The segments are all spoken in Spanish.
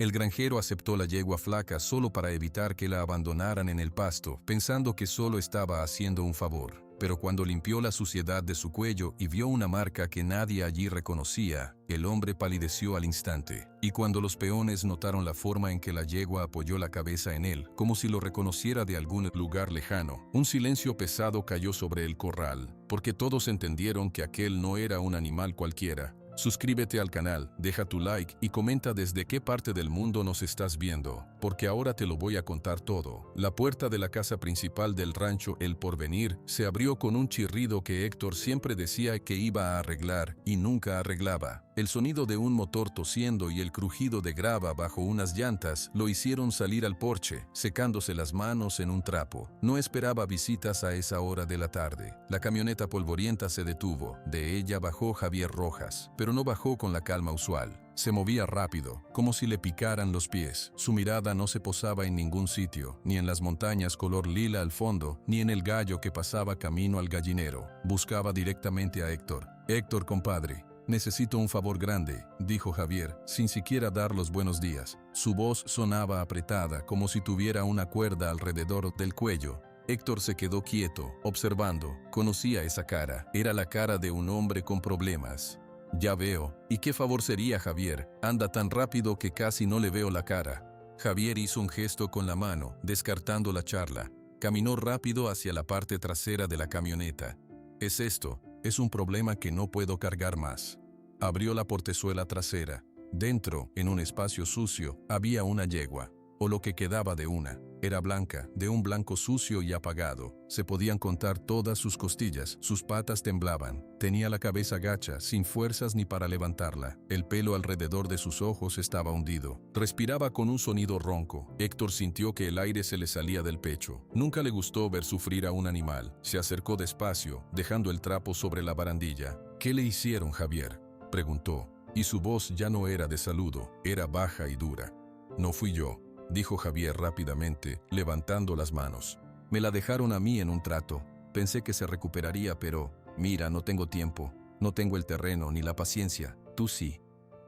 El granjero aceptó la yegua flaca solo para evitar que la abandonaran en el pasto, pensando que solo estaba haciendo un favor. Pero cuando limpió la suciedad de su cuello y vio una marca que nadie allí reconocía, el hombre palideció al instante. Y cuando los peones notaron la forma en que la yegua apoyó la cabeza en él, como si lo reconociera de algún lugar lejano, un silencio pesado cayó sobre el corral, porque todos entendieron que aquel no era un animal cualquiera. Suscríbete al canal, deja tu like y comenta desde qué parte del mundo nos estás viendo, porque ahora te lo voy a contar todo. La puerta de la casa principal del rancho El Porvenir se abrió con un chirrido que Héctor siempre decía que iba a arreglar y nunca arreglaba. El sonido de un motor tosiendo y el crujido de grava bajo unas llantas lo hicieron salir al porche, secándose las manos en un trapo. No esperaba visitas a esa hora de la tarde. La camioneta polvorienta se detuvo. De ella bajó Javier Rojas, pero no bajó con la calma usual. Se movía rápido, como si le picaran los pies. Su mirada no se posaba en ningún sitio, ni en las montañas color lila al fondo, ni en el gallo que pasaba camino al gallinero. Buscaba directamente a Héctor. «Héctor, compadre, necesito un favor grande», dijo Javier, sin siquiera dar los buenos días. Su voz sonaba apretada, como si tuviera una cuerda alrededor del cuello. Héctor se quedó quieto, observando. Conocía esa cara. Era la cara de un hombre con problemas. «Ya veo. ¿Y qué favor sería, Javier? Anda tan rápido que casi no le veo la cara». Javier hizo un gesto con la mano, descartando la charla. Caminó rápido hacia la parte trasera de la camioneta. «Es esto. Es un problema que no puedo cargar más». Abrió la portezuela trasera. Dentro, en un espacio sucio, había una yegua, o lo que quedaba de una. Era blanca, de un blanco sucio y apagado. Se podían contar todas sus costillas, sus patas temblaban. Tenía la cabeza gacha, sin fuerzas ni para levantarla. El pelo alrededor de sus ojos estaba hundido. Respiraba con un sonido ronco. Héctor sintió que el aire se le salía del pecho. Nunca le gustó ver sufrir a un animal. Se acercó despacio, dejando el trapo sobre la barandilla. «¿Qué le hicieron, Javier?», preguntó, y su voz ya no era de saludo, era baja y dura. «No fui yo», dijo Javier rápidamente, levantando las manos. «Me la dejaron a mí en un trato. Pensé que se recuperaría, pero, mira, no tengo tiempo. No tengo el terreno ni la paciencia. Tú sí».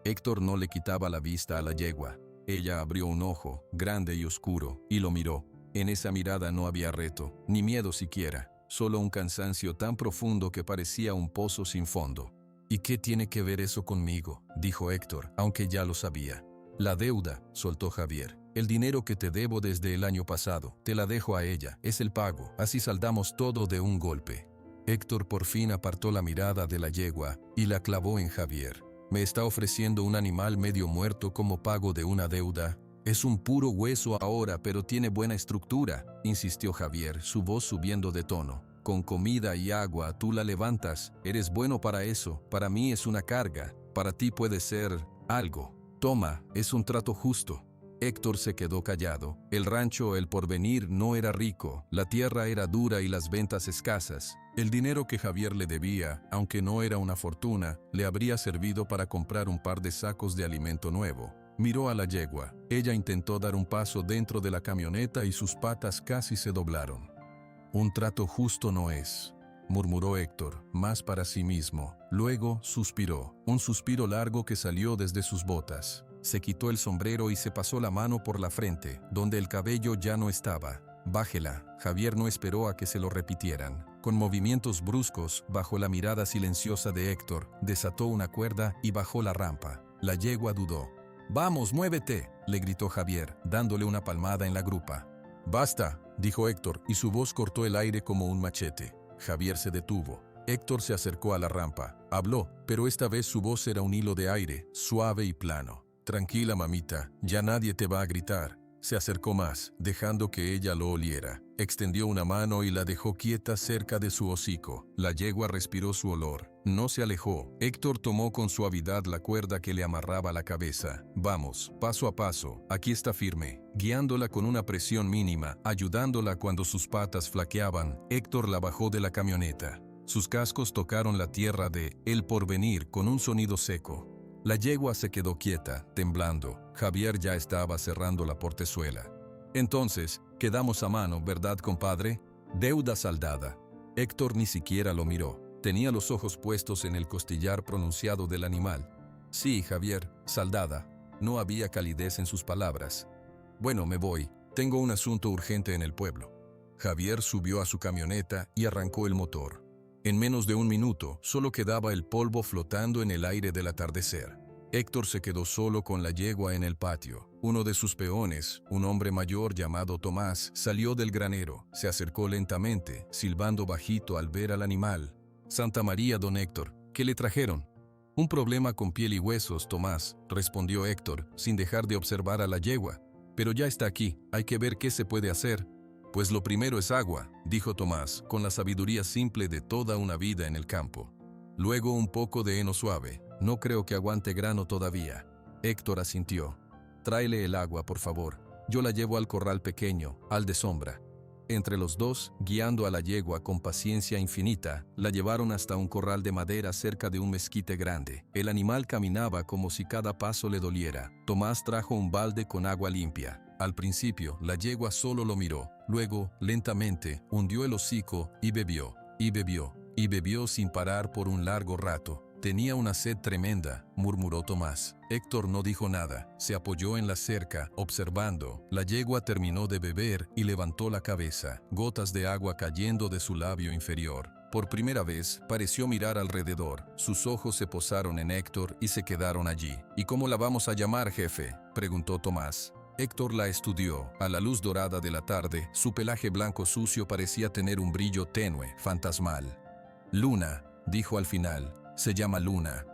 Héctor no le quitaba la vista a la yegua. Ella abrió un ojo, grande y oscuro, y lo miró. En esa mirada no había reto, ni miedo siquiera, solo un cansancio tan profundo que parecía un pozo sin fondo. «¿Y qué tiene que ver eso conmigo?», dijo Héctor, aunque ya lo sabía. «La deuda», soltó Javier. «El dinero que te debo desde el año pasado, te la dejo a ella, es el pago, así saldamos todo de un golpe». Héctor por fin apartó la mirada de la yegua y la clavó en Javier. «¿Me está ofreciendo un animal medio muerto como pago de una deuda? Es un puro hueso ahora, pero tiene buena estructura», insistió Javier, su voz subiendo de tono. «Con comida y agua tú la levantas, eres bueno para eso, para mí es una carga, para ti puede ser algo. Toma, es un trato justo». Héctor se quedó callado. El rancho El Porvenir no era rico, la tierra era dura y las ventas escasas. El dinero que Javier le debía, aunque no era una fortuna, le habría servido para comprar un par de sacos de alimento nuevo. Miró a la yegua. Ella intentó dar un paso dentro de la camioneta y sus patas casi se doblaron. «Un trato justo no es», murmuró Héctor, más para sí mismo. Luego suspiró, un suspiro largo que salió desde sus botas. Se quitó el sombrero y se pasó la mano por la frente, donde el cabello ya no estaba. «Bájela». Javier no esperó a que se lo repitieran. Con movimientos bruscos, bajo la mirada silenciosa de Héctor, desató una cuerda y bajó la rampa. La yegua dudó. «Vamos, muévete», le gritó Javier, dándole una palmada en la grupa. «Basta», dijo Héctor, y su voz cortó el aire como un machete. Javier se detuvo. Héctor se acercó a la rampa. Habló, pero esta vez su voz era un hilo de aire, suave y plano. «Tranquila, mamita, ya nadie te va a gritar». Se acercó más, dejando que ella lo oliera. Extendió una mano y la dejó quieta cerca de su hocico. La yegua respiró su olor. No se alejó. Héctor tomó con suavidad la cuerda que le amarraba la cabeza. «Vamos, paso a paso. Aquí está firme». Guiándola con una presión mínima, ayudándola cuando sus patas flaqueaban, Héctor la bajó de la camioneta. Sus cascos tocaron la tierra de El Porvenir con un sonido seco. La yegua se quedó quieta, temblando. Javier ya estaba cerrando la portezuela. «Entonces, quedamos a mano, ¿verdad, compadre? Deuda saldada». Héctor ni siquiera lo miró. Tenía los ojos puestos en el costillar pronunciado del animal. «Sí, Javier, saldada. No había calidez en sus palabras. Bueno, me voy. Tengo un asunto urgente en el pueblo. Javier subió a su camioneta y arrancó el motor. En menos de un minuto, solo quedaba el polvo flotando en el aire del atardecer. Héctor se quedó solo con la yegua en el patio. Uno de sus peones, un hombre mayor llamado Tomás, salió del granero. Se acercó lentamente, silbando bajito al ver al animal. «Santa María, don Héctor, ¿qué le trajeron?» «Un problema con piel y huesos, Tomás», respondió Héctor, sin dejar de observar a la yegua. «Pero ya está aquí, hay que ver qué se puede hacer». «Pues lo primero es agua», dijo Tomás, con la sabiduría simple de toda una vida en el campo. «Luego un poco de heno suave. No creo que aguante grano todavía». Héctor asintió. «Tráele el agua, por favor. Yo la llevo al corral pequeño, al de sombra». Entre los dos, guiando a la yegua con paciencia infinita, la llevaron hasta un corral de madera cerca de un mezquite grande. El animal caminaba como si cada paso le doliera. Tomás trajo un balde con agua limpia. Al principio, la yegua solo lo miró. Luego, lentamente, hundió el hocico y bebió, y bebió, y bebió sin parar por un largo rato. «Tenía una sed tremenda», murmuró Tomás. Héctor no dijo nada, se apoyó en la cerca, observando. La yegua terminó de beber y levantó la cabeza, gotas de agua cayendo de su labio inferior. Por primera vez, pareció mirar alrededor. Sus ojos se posaron en Héctor y se quedaron allí. «¿Y cómo la vamos a llamar, jefe?», preguntó Tomás. Héctor la estudió. A la luz dorada de la tarde, su pelaje blanco sucio parecía tener un brillo tenue, fantasmal. «Luna», dijo al final. «Se llama Luna».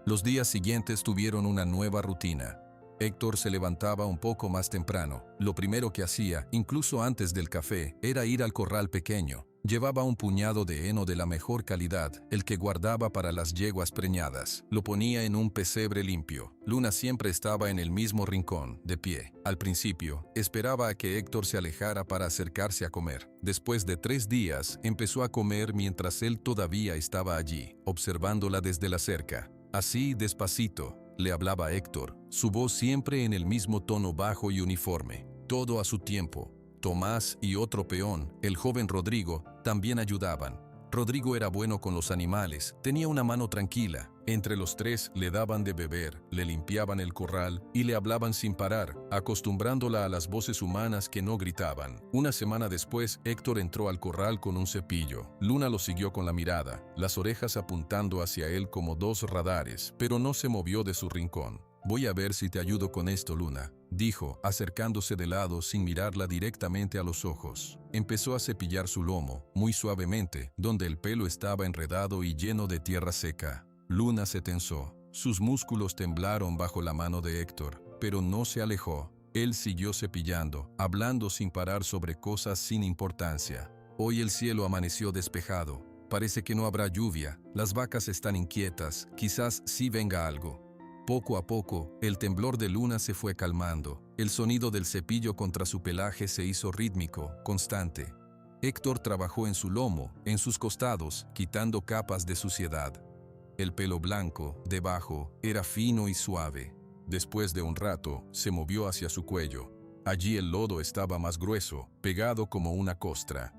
Los días siguientes tuvieron una nueva rutina. Héctor se levantaba un poco más temprano. Lo primero que hacía, incluso antes del café, era ir al corral pequeño. Llevaba un puñado de heno de la mejor calidad, el que guardaba para las yeguas preñadas. Lo ponía en un pesebre limpio. Luna siempre estaba en el mismo rincón, de pie. Al principio, esperaba a que Héctor se alejara para acercarse a comer. Después de 3 días, empezó a comer mientras él todavía estaba allí, observándola desde la cerca. Así, despacito, le hablaba Héctor, su voz siempre en el mismo tono bajo y uniforme. Todo a su tiempo. Tomás y otro peón, el joven Rodrigo, también ayudaban. Rodrigo era bueno con los animales, tenía una mano tranquila. Entre los 3 le daban de beber, le limpiaban el corral y le hablaban sin parar, acostumbrándola a las voces humanas que no gritaban. Una semana después, Héctor entró al corral con un cepillo. Luna lo siguió con la mirada, las orejas apuntando hacia él como 2 radares, pero no se movió de su rincón. «Voy a ver si te ayudo con esto, Luna», dijo, acercándose de lado sin mirarla directamente a los ojos. Empezó a cepillar su lomo, muy suavemente, donde el pelo estaba enredado y lleno de tierra seca. Luna se tensó. Sus músculos temblaron bajo la mano de Héctor, pero no se alejó. Él siguió cepillando, hablando sin parar sobre cosas sin importancia. Hoy el cielo amaneció despejado. Parece que no habrá lluvia. Las vacas están inquietas. Quizás sí venga algo. Poco a poco, el temblor de Luna se fue calmando. El sonido del cepillo contra su pelaje se hizo rítmico, constante. Héctor trabajó en su lomo, en sus costados, quitando capas de suciedad. El pelo blanco, debajo, era fino y suave. Después de un rato, se movió hacia su cuello. Allí el lodo estaba más grueso, pegado como una costra.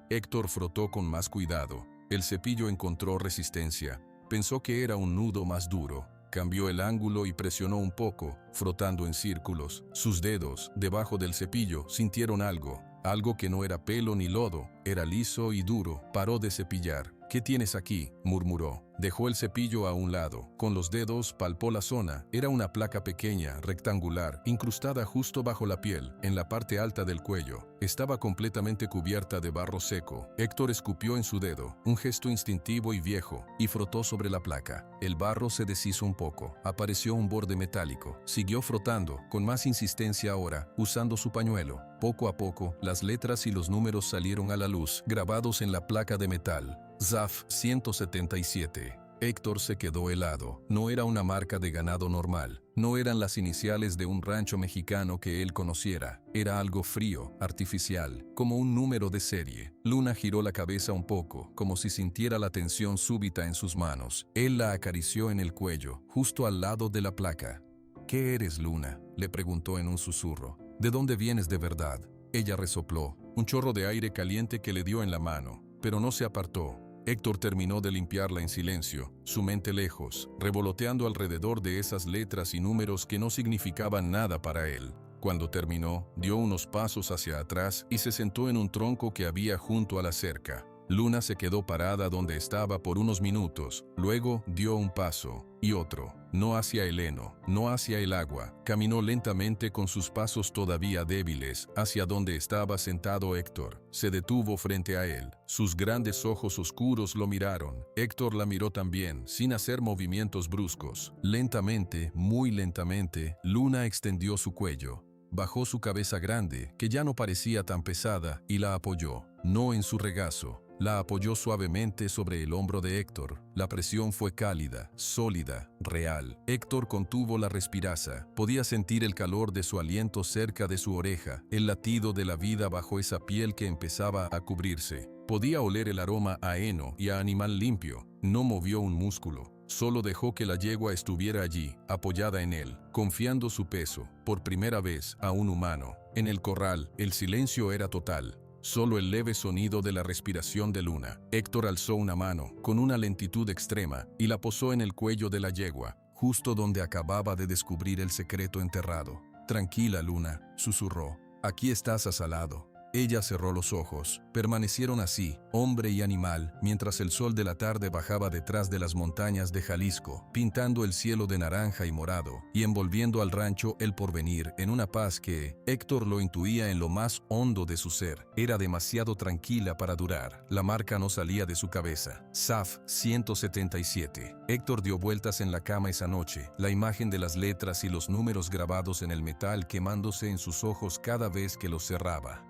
Héctor frotó con más cuidado. El cepillo encontró resistencia. Pensó que era un nudo más duro. Cambió el ángulo y presionó un poco, frotando en círculos. Sus dedos, debajo del cepillo, sintieron algo. Algo que no era pelo ni lodo, era liso y duro. Paró de cepillar. «¿Qué tienes aquí?», murmuró. Dejó el cepillo a un lado. Con los dedos palpó la zona. Era una placa pequeña, rectangular, incrustada justo bajo la piel, en la parte alta del cuello. Estaba completamente cubierta de barro seco. Héctor escupió en su dedo, un gesto instintivo y viejo, y frotó sobre la placa. El barro se deshizo un poco. Apareció un borde metálico. Siguió frotando, con más insistencia ahora, usando su pañuelo. Poco a poco, las letras y los números salieron a la luz, grabados en la placa de metal. ZAF 177. Héctor se quedó helado. No era una marca de ganado normal. No eran las iniciales de un rancho mexicano que él conociera. Era algo frío, artificial, como un número de serie. Luna giró la cabeza un poco, como si sintiera la tensión súbita en sus manos. Él la acarició en el cuello, justo al lado de la placa. «¿Qué eres, Luna?», le preguntó en un susurro. «¿De dónde vienes de verdad?». Ella resopló, un chorro de aire caliente que le dio en la mano, pero no se apartó. Héctor terminó de limpiarla en silencio, su mente lejos, revoloteando alrededor de esas letras y números que no significaban nada para él. Cuando terminó, dio unos pasos hacia atrás y se sentó en un tronco que había junto a la cerca. Luna se quedó parada donde estaba por unos minutos, luego dio un paso, y otro, no hacia el heno, no hacia el agua. Caminó lentamente con sus pasos todavía débiles, hacia donde estaba sentado Héctor. Se detuvo frente a él. Sus grandes ojos oscuros lo miraron. Héctor la miró también, sin hacer movimientos bruscos. Lentamente, muy lentamente, Luna extendió su cuello. Bajó su cabeza grande, que ya no parecía tan pesada, y la apoyó, no en su regazo. La apoyó suavemente sobre el hombro de Héctor. La presión fue cálida, sólida, real. Héctor contuvo la respiración. Podía sentir el calor de su aliento cerca de su oreja, el latido de la vida bajo esa piel que empezaba a cubrirse. Podía oler el aroma a heno y a animal limpio. No movió un músculo. Solo dejó que la yegua estuviera allí, apoyada en él, confiando su peso, por primera vez, a un humano. En el corral, el silencio era total. Solo el leve sonido de la respiración de Luna. Héctor alzó una mano, con una lentitud extrema, y la posó en el cuello de la yegua, justo donde acababa de descubrir el secreto enterrado. «Tranquila, Luna», susurró. «Aquí estás a salado». Ella cerró los ojos. Permanecieron así, hombre y animal, mientras el sol de la tarde bajaba detrás de las montañas de Jalisco, pintando el cielo de naranja y morado, y envolviendo al rancho El Porvenir en una paz que, Héctor lo intuía en lo más hondo de su ser, era demasiado tranquila para durar. La marca no salía de su cabeza. SAF 177. Héctor dio vueltas en la cama esa noche, la imagen de las letras y los números grabados en el metal quemándose en sus ojos cada vez que los cerraba.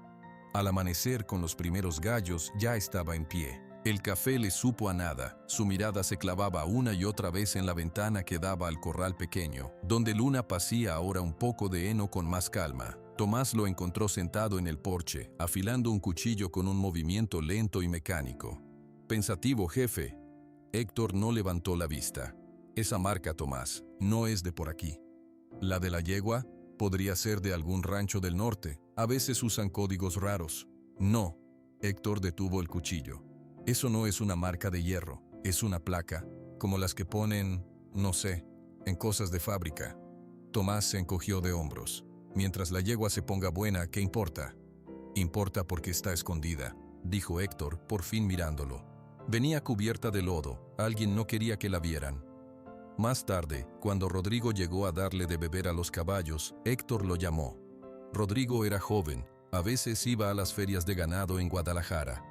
Al amanecer, con los primeros gallos, ya estaba en pie. El café le supo a nada. Su mirada se clavaba una y otra vez en la ventana que daba al corral pequeño, donde Luna pasía ahora un poco de heno con más calma. Tomás lo encontró sentado en el porche, afilando un cuchillo con un movimiento lento y mecánico. «Pensativo, jefe». Héctor no levantó la vista. «Esa marca, Tomás, no es de por aquí». «¿La de la yegua? Podría ser de algún rancho del norte. A veces usan códigos raros». «No». Héctor detuvo el cuchillo. «Eso no es una marca de hierro. Es una placa, como las que ponen, no sé, en cosas de fábrica». Tomás se encogió de hombros. «Mientras la yegua se ponga buena, ¿qué importa?» «Importa porque está escondida», dijo Héctor, por fin mirándolo. Venía cubierta de lodo. Alguien no quería que la vieran. Más tarde, cuando Rodrigo llegó a darle de beber a los caballos, Héctor lo llamó. Rodrigo era joven. A veces iba a las ferias de ganado en Guadalajara.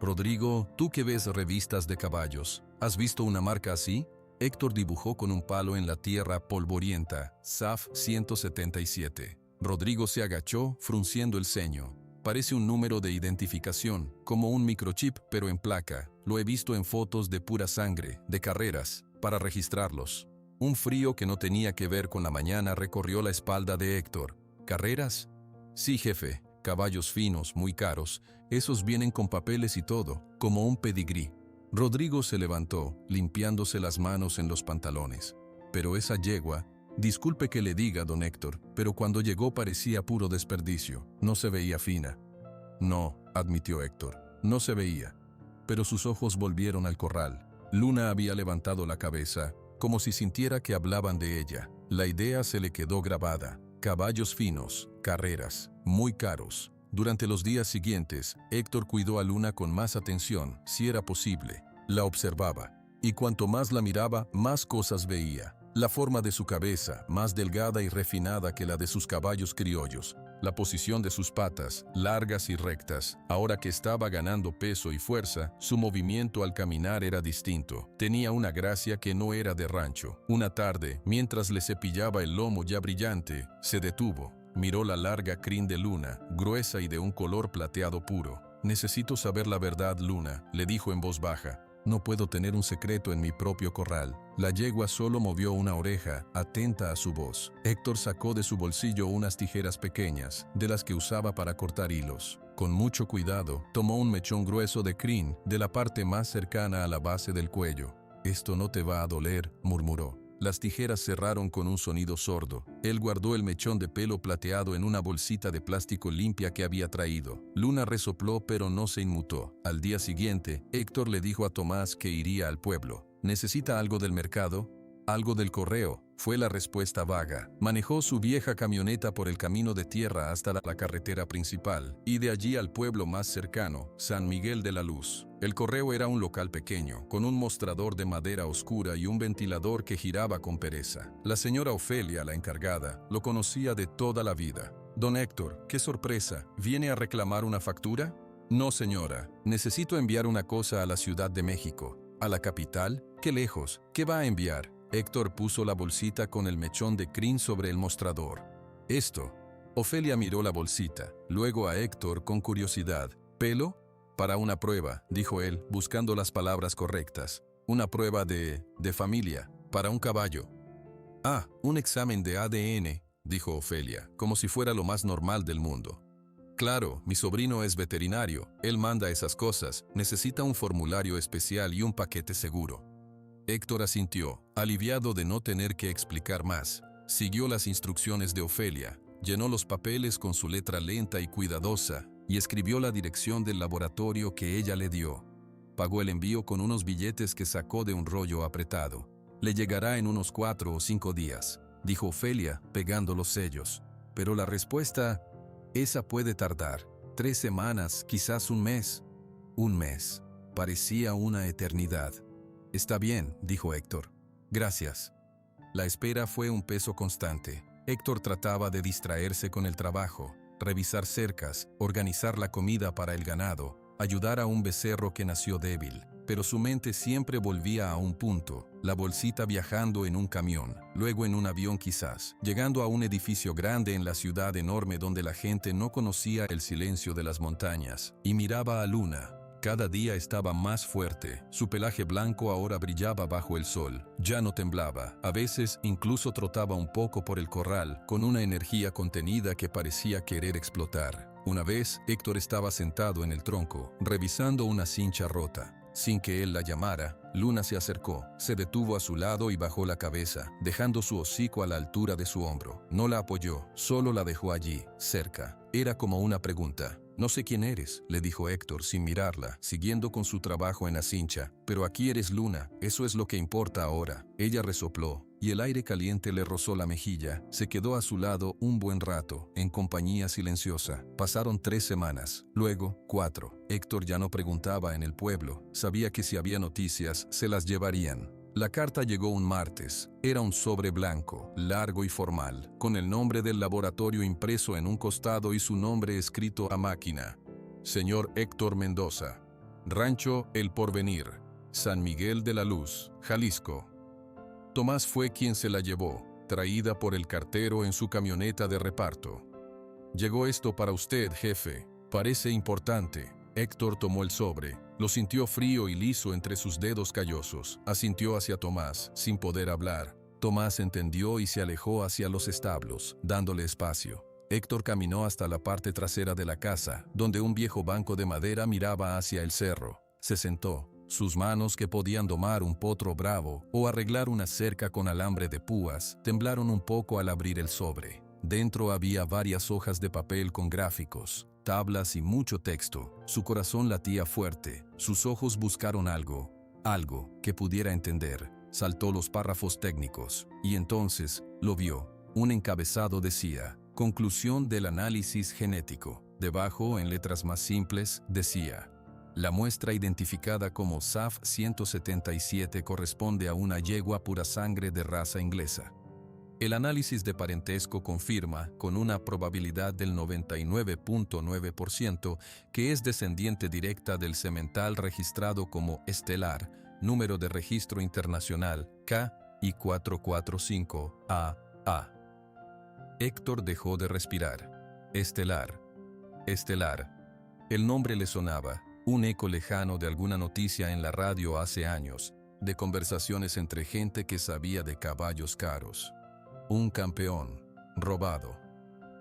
«Rodrigo, tú que ves revistas de caballos, ¿has visto una marca así?» Héctor dibujó con un palo en la tierra polvorienta, SAF 177. Rodrigo se agachó, frunciendo el ceño. «Parece un número de identificación, como un microchip, pero en placa. Lo he visto en fotos de pura sangre, de carreras, para registrarlos». Un frío que no tenía que ver con la mañana recorrió la espalda de Héctor. «¿Carreras?» «Sí, jefe. Caballos finos, muy caros. Esos vienen con papeles y todo, como un pedigrí». Rodrigo se levantó, limpiándose las manos en los pantalones. «Pero esa yegua, disculpe que le diga, don Héctor, pero cuando llegó parecía puro desperdicio. No se veía fina». «No», admitió Héctor, «no se veía». Pero sus ojos volvieron al corral. Luna había levantado la cabeza, como si sintiera que hablaban de ella. La idea se le quedó grabada. Caballos finos, carreras, muy caros. Durante los días siguientes, Héctor cuidó a Luna con más atención, si era posible. La observaba, y cuanto más la miraba, más cosas veía. La forma de su cabeza, más delgada y refinada que la de sus caballos criollos. La posición de sus patas, largas y rectas. Ahora que estaba ganando peso y fuerza, su movimiento al caminar era distinto. Tenía una gracia que no era de rancho. Una tarde, mientras le cepillaba el lomo ya brillante, se detuvo. Miró la larga crin de Luna, gruesa y de un color plateado puro. «Necesito saber la verdad, Luna», le dijo en voz baja. «No puedo tener un secreto en mi propio corral». La yegua solo movió una oreja, atenta a su voz. Héctor sacó de su bolsillo unas tijeras pequeñas, de las que usaba para cortar hilos. Con mucho cuidado, tomó un mechón grueso de crin, de la parte más cercana a la base del cuello. «Esto no te va a doler», murmuró. Las tijeras cerraron con un sonido sordo. Él guardó el mechón de pelo plateado en una bolsita de plástico limpia que había traído. Luna resopló pero no se inmutó. Al día siguiente, Héctor le dijo a Tomás que iría al pueblo. ¿Necesita algo del mercado? Algo del correo, fue la respuesta vaga. Manejó su vieja camioneta por el camino de tierra hasta la carretera principal, y de allí al pueblo más cercano, San Miguel de la Luz. El correo era un local pequeño, con un mostrador de madera oscura y un ventilador que giraba con pereza. La señora Ofelia, la encargada, lo conocía de toda la vida. Don Héctor, qué sorpresa, ¿viene a reclamar una factura? No, señora, necesito enviar una cosa a la Ciudad de México. ¿A la capital? ¿Qué lejos? ¿Qué va a enviar? Héctor puso la bolsita con el mechón de crin sobre el mostrador. Esto. Ofelia miró la bolsita, luego a Héctor con curiosidad. ¿Pelo? Para una prueba, dijo él, buscando las palabras correctas. Una prueba de familia, para un caballo. Ah, un examen de ADN, dijo Ofelia, como si fuera lo más normal del mundo. Claro, mi sobrino es veterinario, él manda esas cosas, necesita un formulario especial y un paquete seguro. Héctor asintió, aliviado de no tener que explicar más. Siguió las instrucciones de Ofelia, llenó los papeles con su letra lenta y cuidadosa, y escribió la dirección del laboratorio que ella le dio. Pagó el envío con unos billetes que sacó de un rollo apretado. Le llegará en unos 4 o 5 días, dijo Ofelia, pegando los sellos. Pero la respuesta, esa puede tardar. 3 semanas, quizás un mes. Un mes. Parecía una eternidad. Está bien, dijo Héctor. Gracias. La espera fue un peso constante. Héctor trataba de distraerse con el trabajo, revisar cercas, organizar la comida para el ganado, ayudar a un becerro que nació débil. Pero su mente siempre volvía a un punto, la bolsita viajando en un camión, luego en un avión quizás, llegando a un edificio grande en la ciudad enorme donde la gente no conocía el silencio de las montañas, y miraba a Luna. Cada día estaba más fuerte, su pelaje blanco ahora brillaba bajo el sol, ya no temblaba, a veces incluso trotaba un poco por el corral, con una energía contenida que parecía querer explotar. Una vez, Héctor estaba sentado en el tronco, revisando una cincha rota. Sin que él la llamara, Luna se acercó, se detuvo a su lado y bajó la cabeza, dejando su hocico a la altura de su hombro. No la apoyó, solo la dejó allí, cerca. Era como una pregunta. No sé quién eres, le dijo Héctor sin mirarla, siguiendo con su trabajo en la cincha. Pero aquí eres Luna, eso es lo que importa ahora. Ella resopló, y el aire caliente le rozó la mejilla. Se quedó a su lado un buen rato, en compañía silenciosa. Pasaron 3 semanas, luego 4. Héctor ya no preguntaba en el pueblo, sabía que si había noticias, se las llevarían. La carta llegó un martes. Era un sobre blanco, largo y formal, con el nombre del laboratorio impreso en un costado y su nombre escrito a máquina. Señor Héctor Mendoza. Rancho El Porvenir, San Miguel de la Luz, Jalisco. Tomás fue quien se la llevó, traída por el cartero en su camioneta de reparto. Llegó esto para usted, jefe. Parece importante. Héctor tomó el sobre. Lo sintió frío y liso entre sus dedos callosos. Asintió hacia Tomás, sin poder hablar. Tomás entendió y se alejó hacia los establos, dándole espacio. Héctor caminó hasta la parte trasera de la casa, donde un viejo banco de madera miraba hacia el cerro. Se sentó. Sus manos, que podían domar un potro bravo o arreglar una cerca con alambre de púas, temblaron un poco al abrir el sobre. Dentro había varias hojas de papel con gráficos, tablas y mucho texto. Su corazón latía fuerte, sus ojos buscaron algo que pudiera entender. Saltó los párrafos técnicos, y entonces lo vio. Un encabezado decía, conclusión del análisis genético. Debajo, en letras más simples, decía, la muestra identificada como SAF 177 corresponde a una yegua pura sangre de raza inglesa. El análisis de parentesco confirma, con una probabilidad del 99.9%, que es descendiente directa del semental registrado como estelar, número de registro internacional KI445AA. Héctor dejó de respirar. Estelar. Estelar. El nombre le sonaba, un eco lejano de alguna noticia en la radio hace años, de conversaciones entre gente que sabía de caballos caros. Un campeón, robado.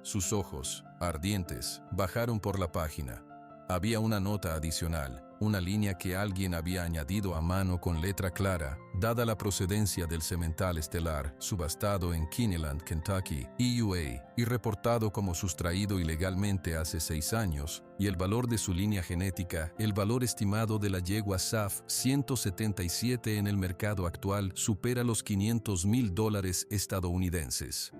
Sus ojos, ardientes, bajaron por la página. Había una nota adicional, una línea que alguien había añadido a mano con letra clara, dada la procedencia del semental estelar, subastado en Kinneyland, Kentucky, EUA, y reportado como sustraído ilegalmente hace 6 años, y el valor de su línea genética, el valor estimado de la yegua SAF 177 en el mercado actual supera los $500,000 estadounidenses.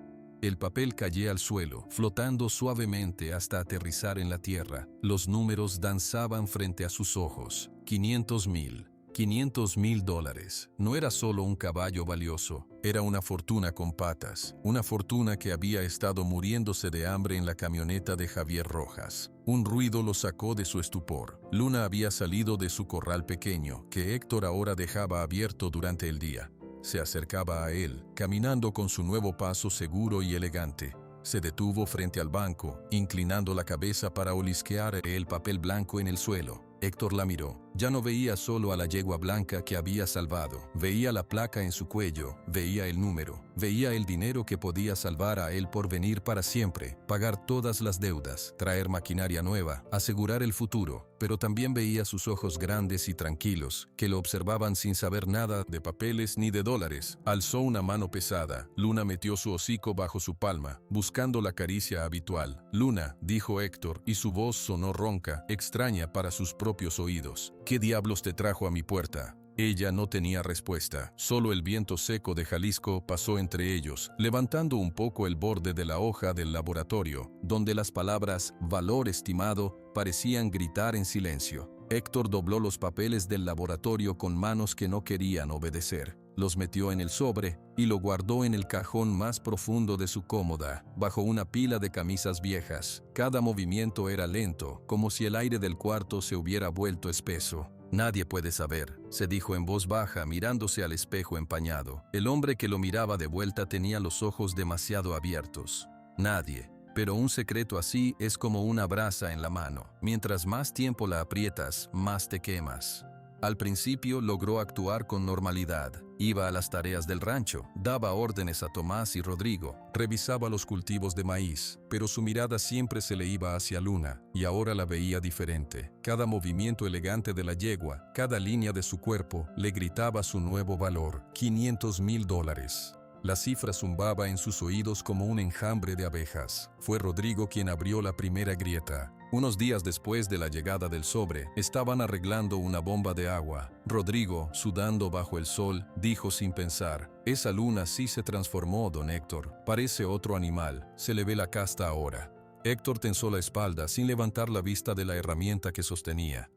El papel cayó al suelo, flotando suavemente hasta aterrizar en la tierra. Los números danzaban frente a sus ojos. 500,000. $500,000. No era solo un caballo valioso, era una fortuna con patas, una fortuna que había estado muriéndose de hambre en la camioneta de Javier Rojas. Un ruido lo sacó de su estupor. Luna había salido de su corral pequeño, que Héctor ahora dejaba abierto durante el día. Se acercaba a él, caminando con su nuevo paso seguro y elegante. Se detuvo frente al banco, inclinando la cabeza para olisquear el papel blanco en el suelo. Héctor la miró. Ya no veía solo a la yegua blanca que había salvado. Veía la placa en su cuello, veía el número, veía el dinero que podía salvar a él por venir para siempre, pagar todas las deudas, traer maquinaria nueva, asegurar el futuro. Pero también veía sus ojos grandes y tranquilos, que lo observaban sin saber nada de papeles ni de dólares. Alzó una mano pesada. Luna metió su hocico bajo su palma, buscando la caricia habitual. «Luna», dijo Héctor, y su voz sonó ronca, extraña para sus propios oídos. «¿Qué diablos te trajo a mi puerta?» Ella no tenía respuesta. Solo el viento seco de Jalisco pasó entre ellos, levantando un poco el borde de la hoja del laboratorio, donde las palabras «valor estimado» parecían gritar en silencio. Héctor dobló los papeles del laboratorio con manos que no querían obedecer. Los metió en el sobre y lo guardó en el cajón más profundo de su cómoda, bajo una pila de camisas viejas. Cada movimiento era lento, como si el aire del cuarto se hubiera vuelto espeso. «Nadie puede saber», se dijo en voz baja, mirándose al espejo empañado. El hombre que lo miraba de vuelta tenía los ojos demasiado abiertos. «Nadie. Pero un secreto así es como una brasa en la mano. Mientras más tiempo la aprietas, más te quemas». Al principio logró actuar con normalidad. Iba a las tareas del rancho, daba órdenes a Tomás y Rodrigo, revisaba los cultivos de maíz, pero su mirada siempre se le iba hacia Luna, y ahora la veía diferente. Cada movimiento elegante de la yegua, cada línea de su cuerpo, le gritaba su nuevo valor: $500,000. La cifra zumbaba en sus oídos como un enjambre de abejas. Fue Rodrigo quien abrió la primera grieta. Unos días después de la llegada del sobre, estaban arreglando una bomba de agua. Rodrigo, sudando bajo el sol, dijo sin pensar: «Esa luna sí se transformó, don Héctor. Parece otro animal. Se le ve la casta ahora». Héctor tensó la espalda sin levantar la vista de la herramienta que sostenía.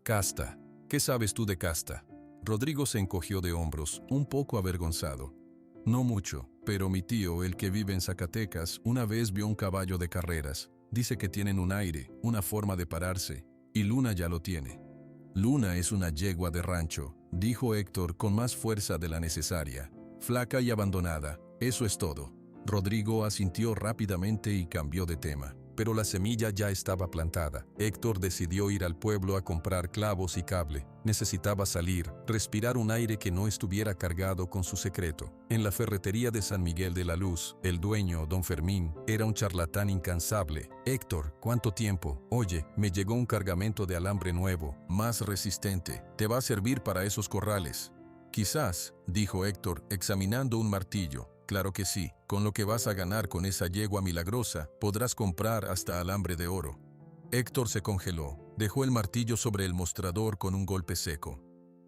«Casta. ¿Qué sabes tú de casta?» Rodrigo se encogió de hombros, un poco avergonzado. «No mucho, pero mi tío, el que vive en Zacatecas, una vez vio un caballo de carreras. Dice que tienen un aire, una forma de pararse, y Luna ya lo tiene». «Luna es una yegua de rancho», dijo Héctor con más fuerza de la necesaria. «Flaca y abandonada, eso es todo». Rodrigo asintió rápidamente y cambió de tema. Pero la semilla ya estaba plantada. Héctor decidió ir al pueblo a comprar clavos y cable. Necesitaba salir, respirar un aire que no estuviera cargado con su secreto. En la ferretería de San Miguel de la Luz, el dueño, don Fermín, era un charlatán incansable. «Héctor, ¿cuánto tiempo? Oye, me llegó un cargamento de alambre nuevo, más resistente. ¿Te va a servir para esos corrales?» «Quizás», dijo Héctor, examinando un martillo. «Claro que sí. Con lo que vas a ganar con esa yegua milagrosa, podrás comprar hasta alambre de oro». Héctor se congeló. Dejó el martillo sobre el mostrador con un golpe seco.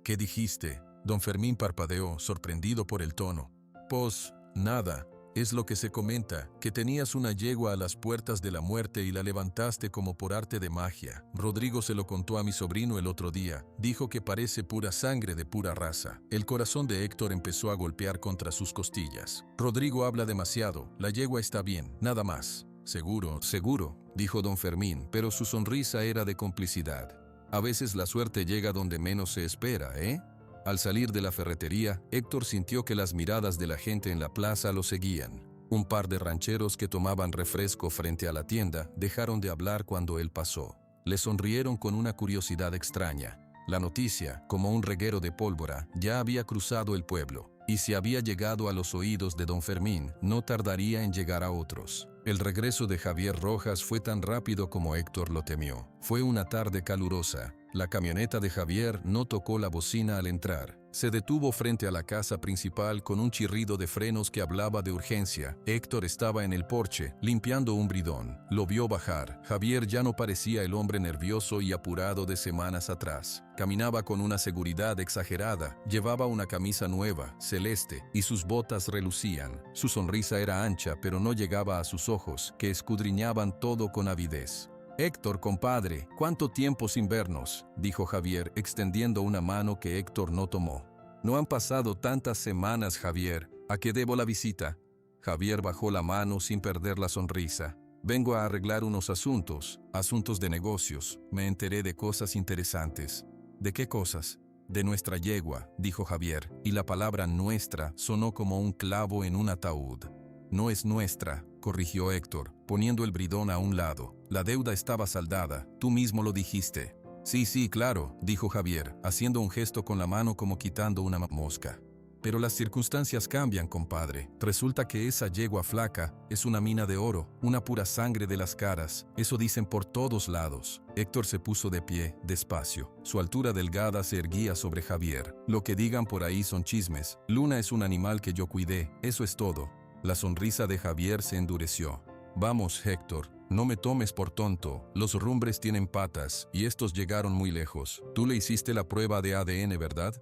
«¿Qué dijiste?» Don Fermín parpadeó, sorprendido por el tono. «Pues, nada. Es lo que se comenta, que tenías una yegua a las puertas de la muerte y la levantaste como por arte de magia. Rodrigo se lo contó a mi sobrino el otro día. Dijo que parece pura sangre de pura raza». El corazón de Héctor empezó a golpear contra sus costillas. «Rodrigo habla demasiado. La yegua está bien, nada más». «Seguro, seguro», dijo don Fermín, pero su sonrisa era de complicidad. «A veces la suerte llega donde menos se espera, ¿eh?» Al salir de la ferretería, Héctor sintió que las miradas de la gente en la plaza lo seguían. Un par de rancheros que tomaban refresco frente a la tienda dejaron de hablar cuando él pasó. Le sonrieron con una curiosidad extraña. La noticia, como un reguero de pólvora, ya había cruzado el pueblo. Y si había llegado a los oídos de don Fermín, no tardaría en llegar a otros. El regreso de Javier Rojas fue tan rápido como Héctor lo temió. Fue una tarde calurosa. La camioneta de Javier no tocó la bocina al entrar. Se detuvo frente a la casa principal con un chirrido de frenos que hablaba de urgencia. Héctor estaba en el porche, limpiando un bridón. Lo vio bajar. Javier ya no parecía el hombre nervioso y apurado de semanas atrás. Caminaba con una seguridad exagerada. Llevaba una camisa nueva, celeste, y sus botas relucían. Su sonrisa era ancha, pero no llegaba a sus ojos, que escudriñaban todo con avidez. «Héctor, compadre, ¿cuánto tiempo sin vernos?», dijo Javier, extendiendo una mano que Héctor no tomó. «No han pasado tantas semanas, Javier. ¿A qué debo la visita?». Javier bajó la mano sin perder la sonrisa. «Vengo a arreglar unos asuntos de negocios. Me enteré de cosas interesantes». «¿De qué cosas?». «De nuestra yegua», dijo Javier, y la palabra nuestra sonó como un clavo en un ataúd. «No es nuestra», corrigió Héctor, poniendo el bridón a un lado. «La deuda estaba saldada, tú mismo lo dijiste». Sí, claro», dijo Javier, haciendo un gesto con la mano como quitando una mosca. «Pero las circunstancias cambian, compadre. Resulta que esa yegua flaca es una mina de oro, una pura sangre de las caras. Eso dicen por todos lados». Héctor se puso de pie, despacio. Su altura delgada se erguía sobre Javier. «Lo que digan por ahí son chismes. Luna es un animal que yo cuidé, eso es todo». La sonrisa de Javier se endureció. «Vamos, Héctor, no me tomes por tonto. Los rumbres tienen patas, y estos llegaron muy lejos. Tú le hiciste la prueba de ADN, ¿verdad?».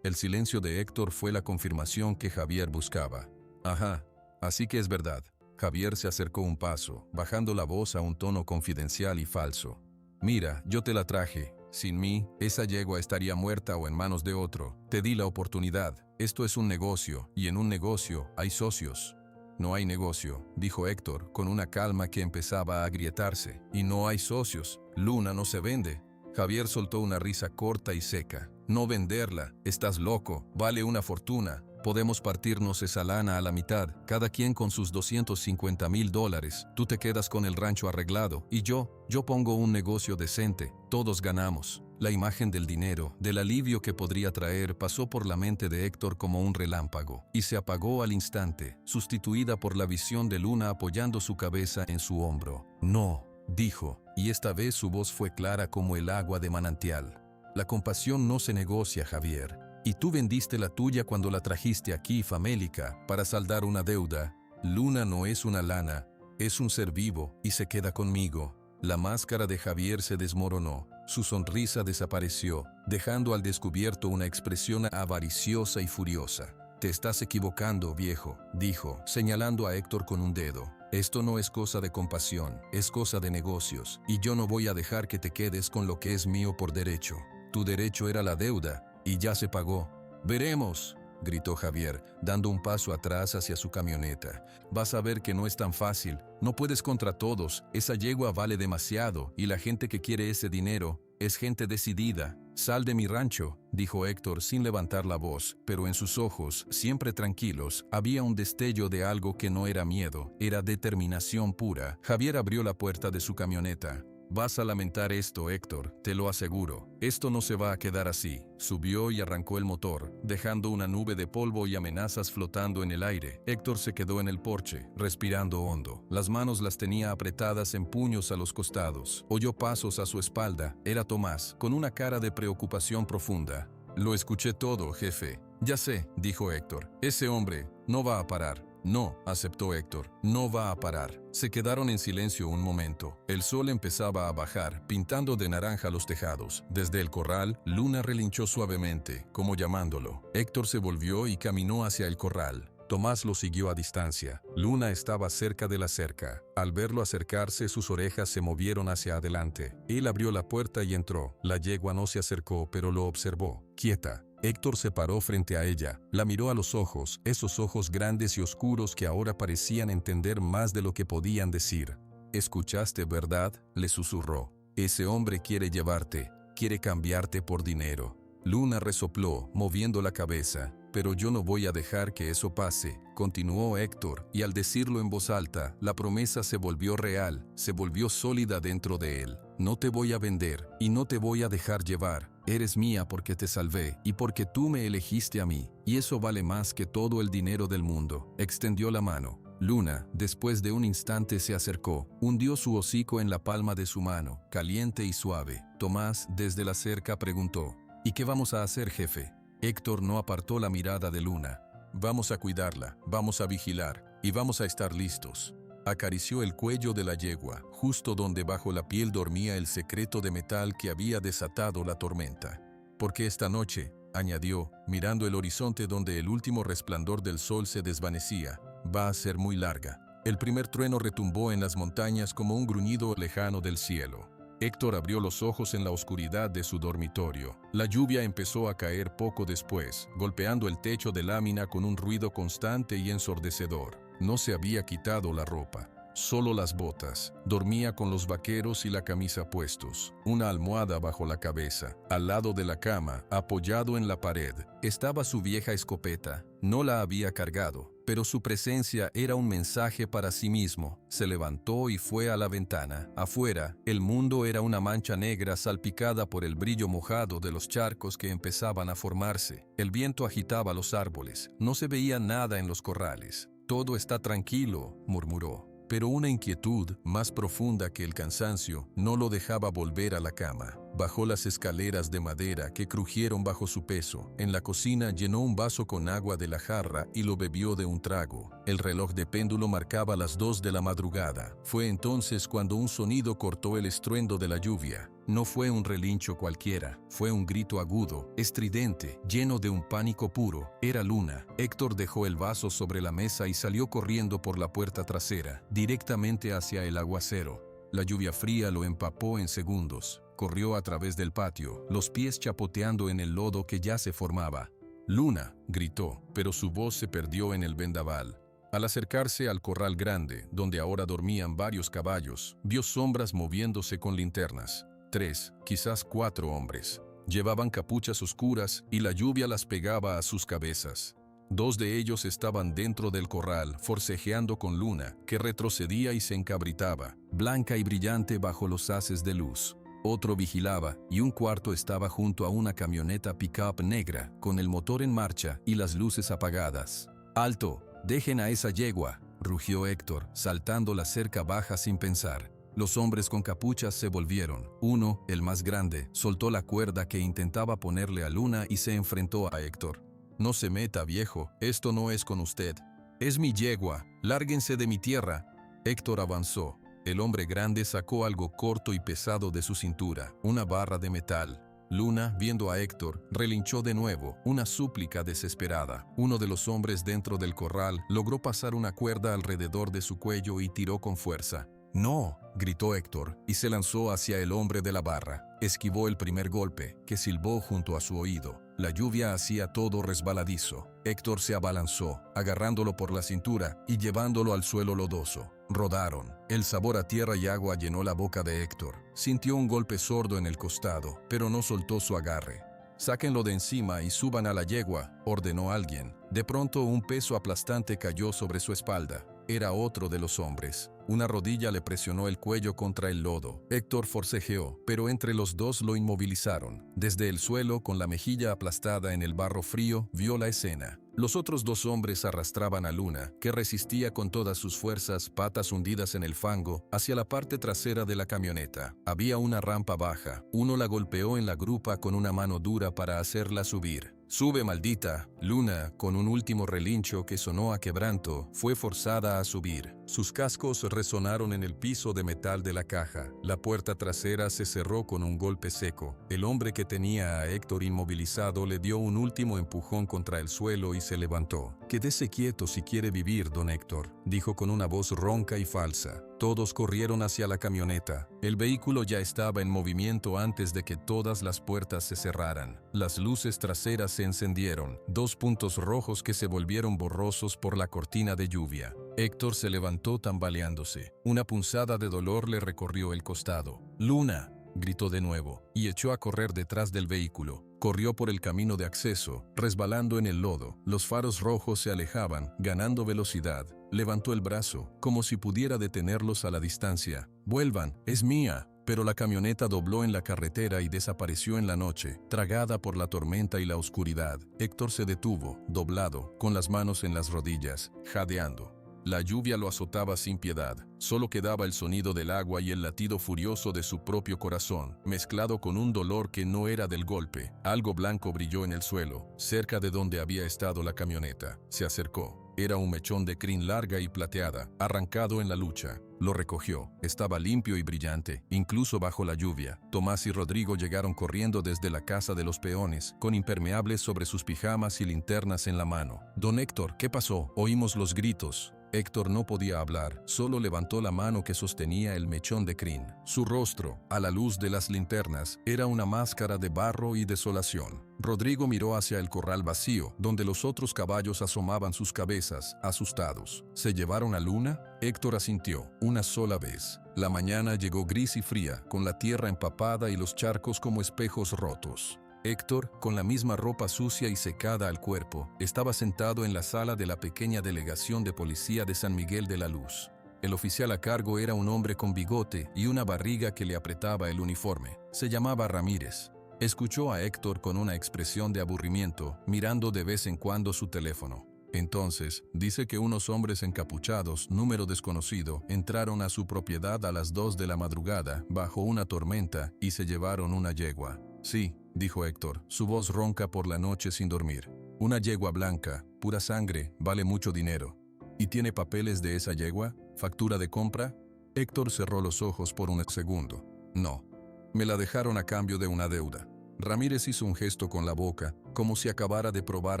El silencio de Héctor fue la confirmación que Javier buscaba. «Ajá, así que es verdad». Javier se acercó un paso, bajando la voz a un tono confidencial y falso. «Mira, yo te la traje. Sin mí, esa yegua estaría muerta o en manos de otro. Te di la oportunidad. Esto es un negocio, y en un negocio hay socios». «No hay negocio», dijo Héctor, con una calma que empezaba a agrietarse. «Y no hay socios. Luna no se vende». Javier soltó una risa corta y seca. «No venderla. Estás loco. Vale una fortuna. Podemos partirnos esa lana a la mitad, cada quien con sus $250,000. Tú te quedas con el rancho arreglado, y yo pongo un negocio decente. Todos ganamos». La imagen del dinero, del alivio que podría traer, pasó por la mente de Héctor como un relámpago, y se apagó al instante, sustituida por la visión de Luna apoyando su cabeza en su hombro. «No», dijo, y esta vez su voz fue clara como el agua de manantial. «La compasión no se negocia, Javier. Y tú vendiste la tuya cuando la trajiste aquí, famélica, para saldar una deuda. Luna no es una lana, es un ser vivo, y se queda conmigo». La máscara de Javier se desmoronó. Su sonrisa desapareció, dejando al descubierto una expresión avariciosa y furiosa. «Te estás equivocando, viejo», dijo, señalando a Héctor con un dedo. «Esto no es cosa de compasión, es cosa de negocios, y yo no voy a dejar que te quedes con lo que es mío por derecho. Tu derecho era la deuda, y ya se pagó». «Veremos», gritó Javier, dando un paso atrás hacia su camioneta. «Vas a ver que no es tan fácil. No puedes contra todos. Esa yegua vale demasiado, y la gente que quiere ese dinero es gente decidida». «Sal de mi rancho», dijo Héctor sin levantar la voz, pero en sus ojos, siempre tranquilos, había un destello de algo que no era miedo, era determinación pura. Javier abrió la puerta de su camioneta. «Vas a lamentar esto, Héctor, te lo aseguro. Esto no se va a quedar así». Subió y arrancó el motor, dejando una nube de polvo y amenazas flotando en el aire. Héctor se quedó en el porche, respirando hondo. Las manos las tenía apretadas en puños a los costados. Oyó pasos a su espalda. Era Tomás, con una cara de preocupación profunda. «Lo escuché todo, jefe». «Ya sé», dijo Héctor. «Ese hombre no va a parar». «No», aceptó Héctor, «no va a parar». Se quedaron en silencio un momento. El sol empezaba a bajar, pintando de naranja los tejados. Desde el corral, Luna relinchó suavemente, como llamándolo. Héctor se volvió y caminó hacia el corral. Tomás lo siguió a distancia. Luna estaba cerca de la cerca. Al verlo acercarse, sus orejas se movieron hacia adelante. Él abrió la puerta y entró. La yegua no se acercó, pero lo observó, quieta. Héctor se paró frente a ella, la miró a los ojos, esos ojos grandes y oscuros que ahora parecían entender más de lo que podían decir. «¿Escuchaste, verdad?», le susurró. «Ese hombre quiere llevarte, quiere cambiarte por dinero». Luna resopló, moviendo la cabeza. Pero yo no voy a dejar que eso pase, continuó Héctor, y al decirlo en voz alta, la promesa se volvió real, se volvió sólida dentro de él. No te voy a vender, y no te voy a dejar llevar. Eres mía porque te salvé, y porque tú me elegiste a mí, y eso vale más que todo el dinero del mundo. Extendió la mano. Luna, después de un instante se acercó, hundió su hocico en la palma de su mano, caliente y suave. Tomás, desde la cerca, preguntó: ¿Y qué vamos a hacer, jefe? Héctor no apartó la mirada de Luna. Vamos a cuidarla, vamos a vigilar, y vamos a estar listos. Acarició el cuello de la yegua, justo donde bajo la piel dormía el secreto de metal que había desatado la tormenta. Porque esta noche, añadió, mirando el horizonte donde el último resplandor del sol se desvanecía, va a ser muy larga. El primer trueno retumbó en las montañas como un gruñido lejano del cielo. Héctor abrió los ojos en la oscuridad de su dormitorio. La lluvia empezó a caer poco después, golpeando el techo de lámina con un ruido constante y ensordecedor. No se había quitado la ropa, solo las botas. Dormía con los vaqueros y la camisa puestos, una almohada bajo la cabeza. Al lado de la cama, apoyado en la pared, estaba su vieja escopeta. No la había cargado, pero su presencia era un mensaje para sí mismo. Se levantó y fue a la ventana. Afuera, el mundo era una mancha negra salpicada por el brillo mojado de los charcos que empezaban a formarse. El viento agitaba los árboles. No se veía nada en los corrales. Todo está tranquilo, murmuró. Pero una inquietud, más profunda que el cansancio, no lo dejaba volver a la cama. Bajó las escaleras de madera que crujieron bajo su peso. En la cocina llenó un vaso con agua de la jarra y lo bebió de un trago. El reloj de péndulo marcaba las 2 de la madrugada. Fue entonces cuando un sonido cortó el estruendo de la lluvia. No fue un relincho cualquiera, fue un grito agudo, estridente, lleno de un pánico puro. Era Luna. Héctor dejó el vaso sobre la mesa y salió corriendo por la puerta trasera, directamente hacia el aguacero. La lluvia fría lo empapó en segundos. Corrió a través del patio, los pies chapoteando en el lodo que ya se formaba. «Luna», gritó, pero su voz se perdió en el vendaval. Al acercarse al corral grande, donde ahora dormían varios caballos, vio sombras moviéndose con linternas. 3, quizás 4 hombres. Llevaban capuchas oscuras y la lluvia las pegaba a sus cabezas. 2 de ellos estaban dentro del corral, forcejeando con Luna, que retrocedía y se encabritaba, blanca y brillante bajo los haces de luz. Otro vigilaba, y un cuarto estaba junto a una camioneta pick-up negra, con el motor en marcha y las luces apagadas. «¡Alto! ¡Dejen a esa yegua!», rugió Héctor, saltando la cerca baja sin pensar. Los hombres con capuchas se volvieron. Uno, el más grande, soltó la cuerda que intentaba ponerle a Luna y se enfrentó a Héctor. «No se meta, viejo, esto no es con usted. Es mi yegua, lárguense de mi tierra». Héctor avanzó. El hombre grande sacó algo corto y pesado de su cintura, una barra de metal. Luna, viendo a Héctor, relinchó de nuevo, una súplica desesperada. Uno de los hombres dentro del corral logró pasar una cuerda alrededor de su cuello y tiró con fuerza. «¡No!», gritó Héctor, y se lanzó hacia el hombre de la barra. Esquivó el primer golpe, que silbó junto a su oído. La lluvia hacía todo resbaladizo. Héctor se abalanzó, agarrándolo por la cintura y llevándolo al suelo lodoso. Rodaron. El sabor a tierra y agua llenó la boca de Héctor. Sintió un golpe sordo en el costado, pero no soltó su agarre. «Sáquenlo de encima y suban a la yegua», ordenó alguien. De pronto un peso aplastante cayó sobre su espalda. Era otro de los hombres. Una rodilla le presionó el cuello contra el lodo. Héctor forcejeó, pero entre los dos lo inmovilizaron. Desde el suelo, con la mejilla aplastada en el barro frío, vio la escena. Los otros 2 hombres arrastraban a Luna, que resistía con todas sus fuerzas, patas hundidas en el fango, hacia la parte trasera de la camioneta. Había una rampa baja. Uno la golpeó en la grupa con una mano dura para hacerla subir. «¡Sube, maldita!». Luna, con un último relincho que sonó a quebranto, fue forzada a subir. Sus cascos resonaron en el piso de metal de la caja. La puerta trasera se cerró con un golpe seco. El hombre que tenía a Héctor inmovilizado le dio un último empujón contra el suelo y se levantó. «Quédese quieto si quiere vivir, don Héctor», dijo con una voz ronca y falsa. Todos corrieron hacia la camioneta. El vehículo ya estaba en movimiento antes de que todas las puertas se cerraran. Las luces traseras se encendieron, 2 puntos rojos que se volvieron borrosos por la cortina de lluvia. Héctor se levantó tambaleándose. Una punzada de dolor le recorrió el costado. «¡Luna!», gritó de nuevo, y echó a correr detrás del vehículo. Corrió por el camino de acceso, resbalando en el lodo. Los faros rojos se alejaban, ganando velocidad. Levantó el brazo, como si pudiera detenerlos a la distancia. «¡Vuelvan! ¡Es mía!». Pero la camioneta dobló en la carretera y desapareció en la noche, tragada por la tormenta y la oscuridad. Héctor se detuvo, doblado, con las manos en las rodillas, jadeando. La lluvia lo azotaba sin piedad. Solo quedaba el sonido del agua y el latido furioso de su propio corazón, mezclado con un dolor que no era del golpe. Algo blanco brilló en el suelo, cerca de donde había estado la camioneta. Se acercó. Era un mechón de crin larga y plateada, arrancado en la lucha. Lo recogió. Estaba limpio y brillante, incluso bajo la lluvia. Tomás y Rodrigo llegaron corriendo desde la casa de los peones, con impermeables sobre sus pijamas y linternas en la mano. «Don Héctor, ¿qué pasó?». Oímos los gritos. Héctor no podía hablar, solo levantó la mano que sostenía el mechón de crin. Su rostro, a la luz de las linternas, era una máscara de barro y desolación. Rodrigo miró hacia el corral vacío, donde los otros caballos asomaban sus cabezas, asustados. ¿Se llevaron a Luna? Héctor asintió, una sola vez. La mañana llegó gris y fría, con la tierra empapada y los charcos como espejos rotos. Héctor, con la misma ropa sucia y secada al cuerpo, estaba sentado en la sala de la pequeña delegación de policía de San Miguel de la Luz. El oficial a cargo era un hombre con bigote y una barriga que le apretaba el uniforme. Se llamaba Ramírez. Escuchó a Héctor con una expresión de aburrimiento, mirando de vez en cuando su teléfono. Entonces, dice que unos hombres encapuchados, número desconocido, entraron a su propiedad a las 2 de la madrugada, bajo una tormenta, y se llevaron una yegua. «Sí», dijo Héctor, su voz ronca por la noche sin dormir. «Una yegua blanca, pura sangre, vale mucho dinero». «¿Y tiene papeles de esa yegua? ¿Factura de compra?». Héctor cerró los ojos por un segundo. «No. Me la dejaron a cambio de una deuda». Ramírez hizo un gesto con la boca, como si acabara de probar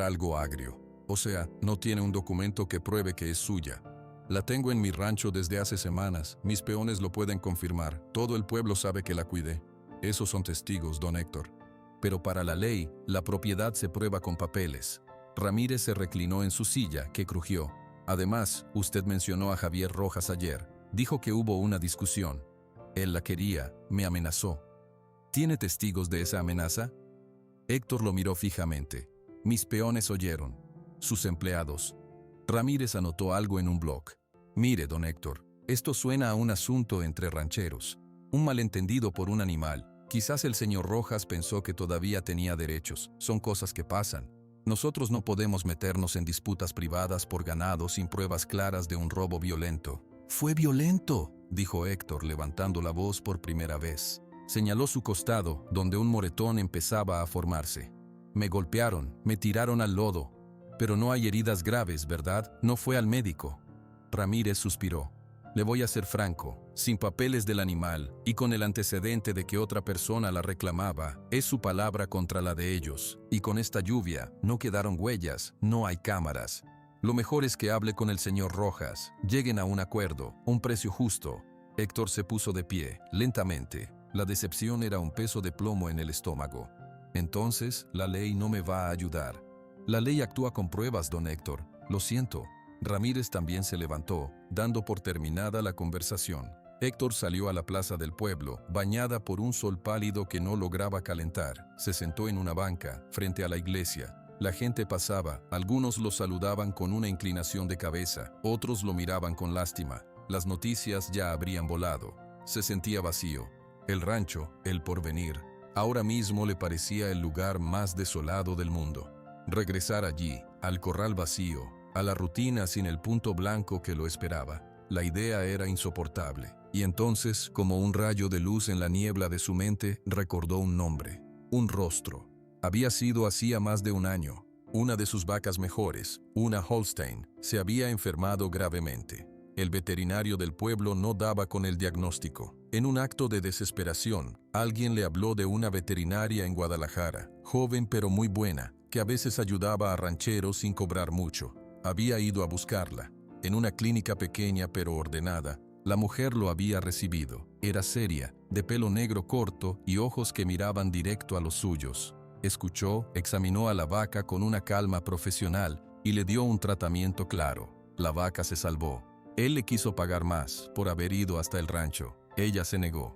algo agrio. «O sea, no tiene un documento que pruebe que es suya». «La tengo en mi rancho desde hace semanas. Mis peones lo pueden confirmar. Todo el pueblo sabe que la cuidé». «Esos son testigos, don Héctor». «Pero para la ley, la propiedad se prueba con papeles». Ramírez se reclinó en su silla, que crujió. «Además, usted mencionó a Javier Rojas ayer. Dijo que hubo una discusión. Él la quería, me amenazó». «¿Tiene testigos de esa amenaza?». Héctor lo miró fijamente. «Mis peones oyeron. Sus empleados». Ramírez anotó algo en un bloc. «Mire, don Héctor, esto suena a un asunto entre rancheros. Un malentendido por un animal. Quizás el señor Rojas pensó que todavía tenía derechos. Son cosas que pasan. Nosotros no podemos meternos en disputas privadas por ganado sin pruebas claras de un robo violento». «Fue violento», dijo Héctor, levantando la voz por primera vez. Señaló su costado, donde un moretón empezaba a formarse. «Me golpearon, me tiraron al lodo. Pero no hay heridas graves, ¿verdad? No fue al médico». Ramírez suspiró. «Le voy a ser franco, sin papeles del animal y con el antecedente de que otra persona la reclamaba, es su palabra contra la de ellos. Y con esta lluvia, no quedaron huellas, no hay cámaras. Lo mejor es que hable con el señor Rojas, lleguen a un acuerdo, un precio justo». Héctor se puso de pie, lentamente. La decepción era un peso de plomo en el estómago. «Entonces, la ley no me va a ayudar». «La ley actúa con pruebas, don Héctor. Lo siento». Ramírez también se levantó, dando por terminada la conversación. Héctor salió a la plaza del pueblo, bañada por un sol pálido que no lograba calentar. Se sentó en una banca, frente a la iglesia. La gente pasaba, algunos lo saludaban con una inclinación de cabeza, otros lo miraban con lástima. Las noticias ya habrían volado. Se sentía vacío. El rancho, el porvenir, ahora mismo le parecía el lugar más desolado del mundo. Regresar allí, al corral vacío, a la rutina sin el punto blanco que lo esperaba. La idea era insoportable. Y entonces, como un rayo de luz en la niebla de su mente, recordó un nombre, un rostro. Había sido hacía más de un año. Una de sus vacas mejores, una Holstein, se había enfermado gravemente. El veterinario del pueblo no daba con el diagnóstico. En un acto de desesperación, alguien le habló de una veterinaria en Guadalajara, joven pero muy buena, que a veces ayudaba a rancheros sin cobrar mucho. Había ido a buscarla. En una clínica pequeña pero ordenada, la mujer lo había recibido. Era seria, de pelo negro corto y ojos que miraban directo a los suyos. Escuchó, examinó a la vaca con una calma profesional y le dio un tratamiento claro. La vaca se salvó. Él le quiso pagar más por haber ido hasta el rancho. Ella se negó.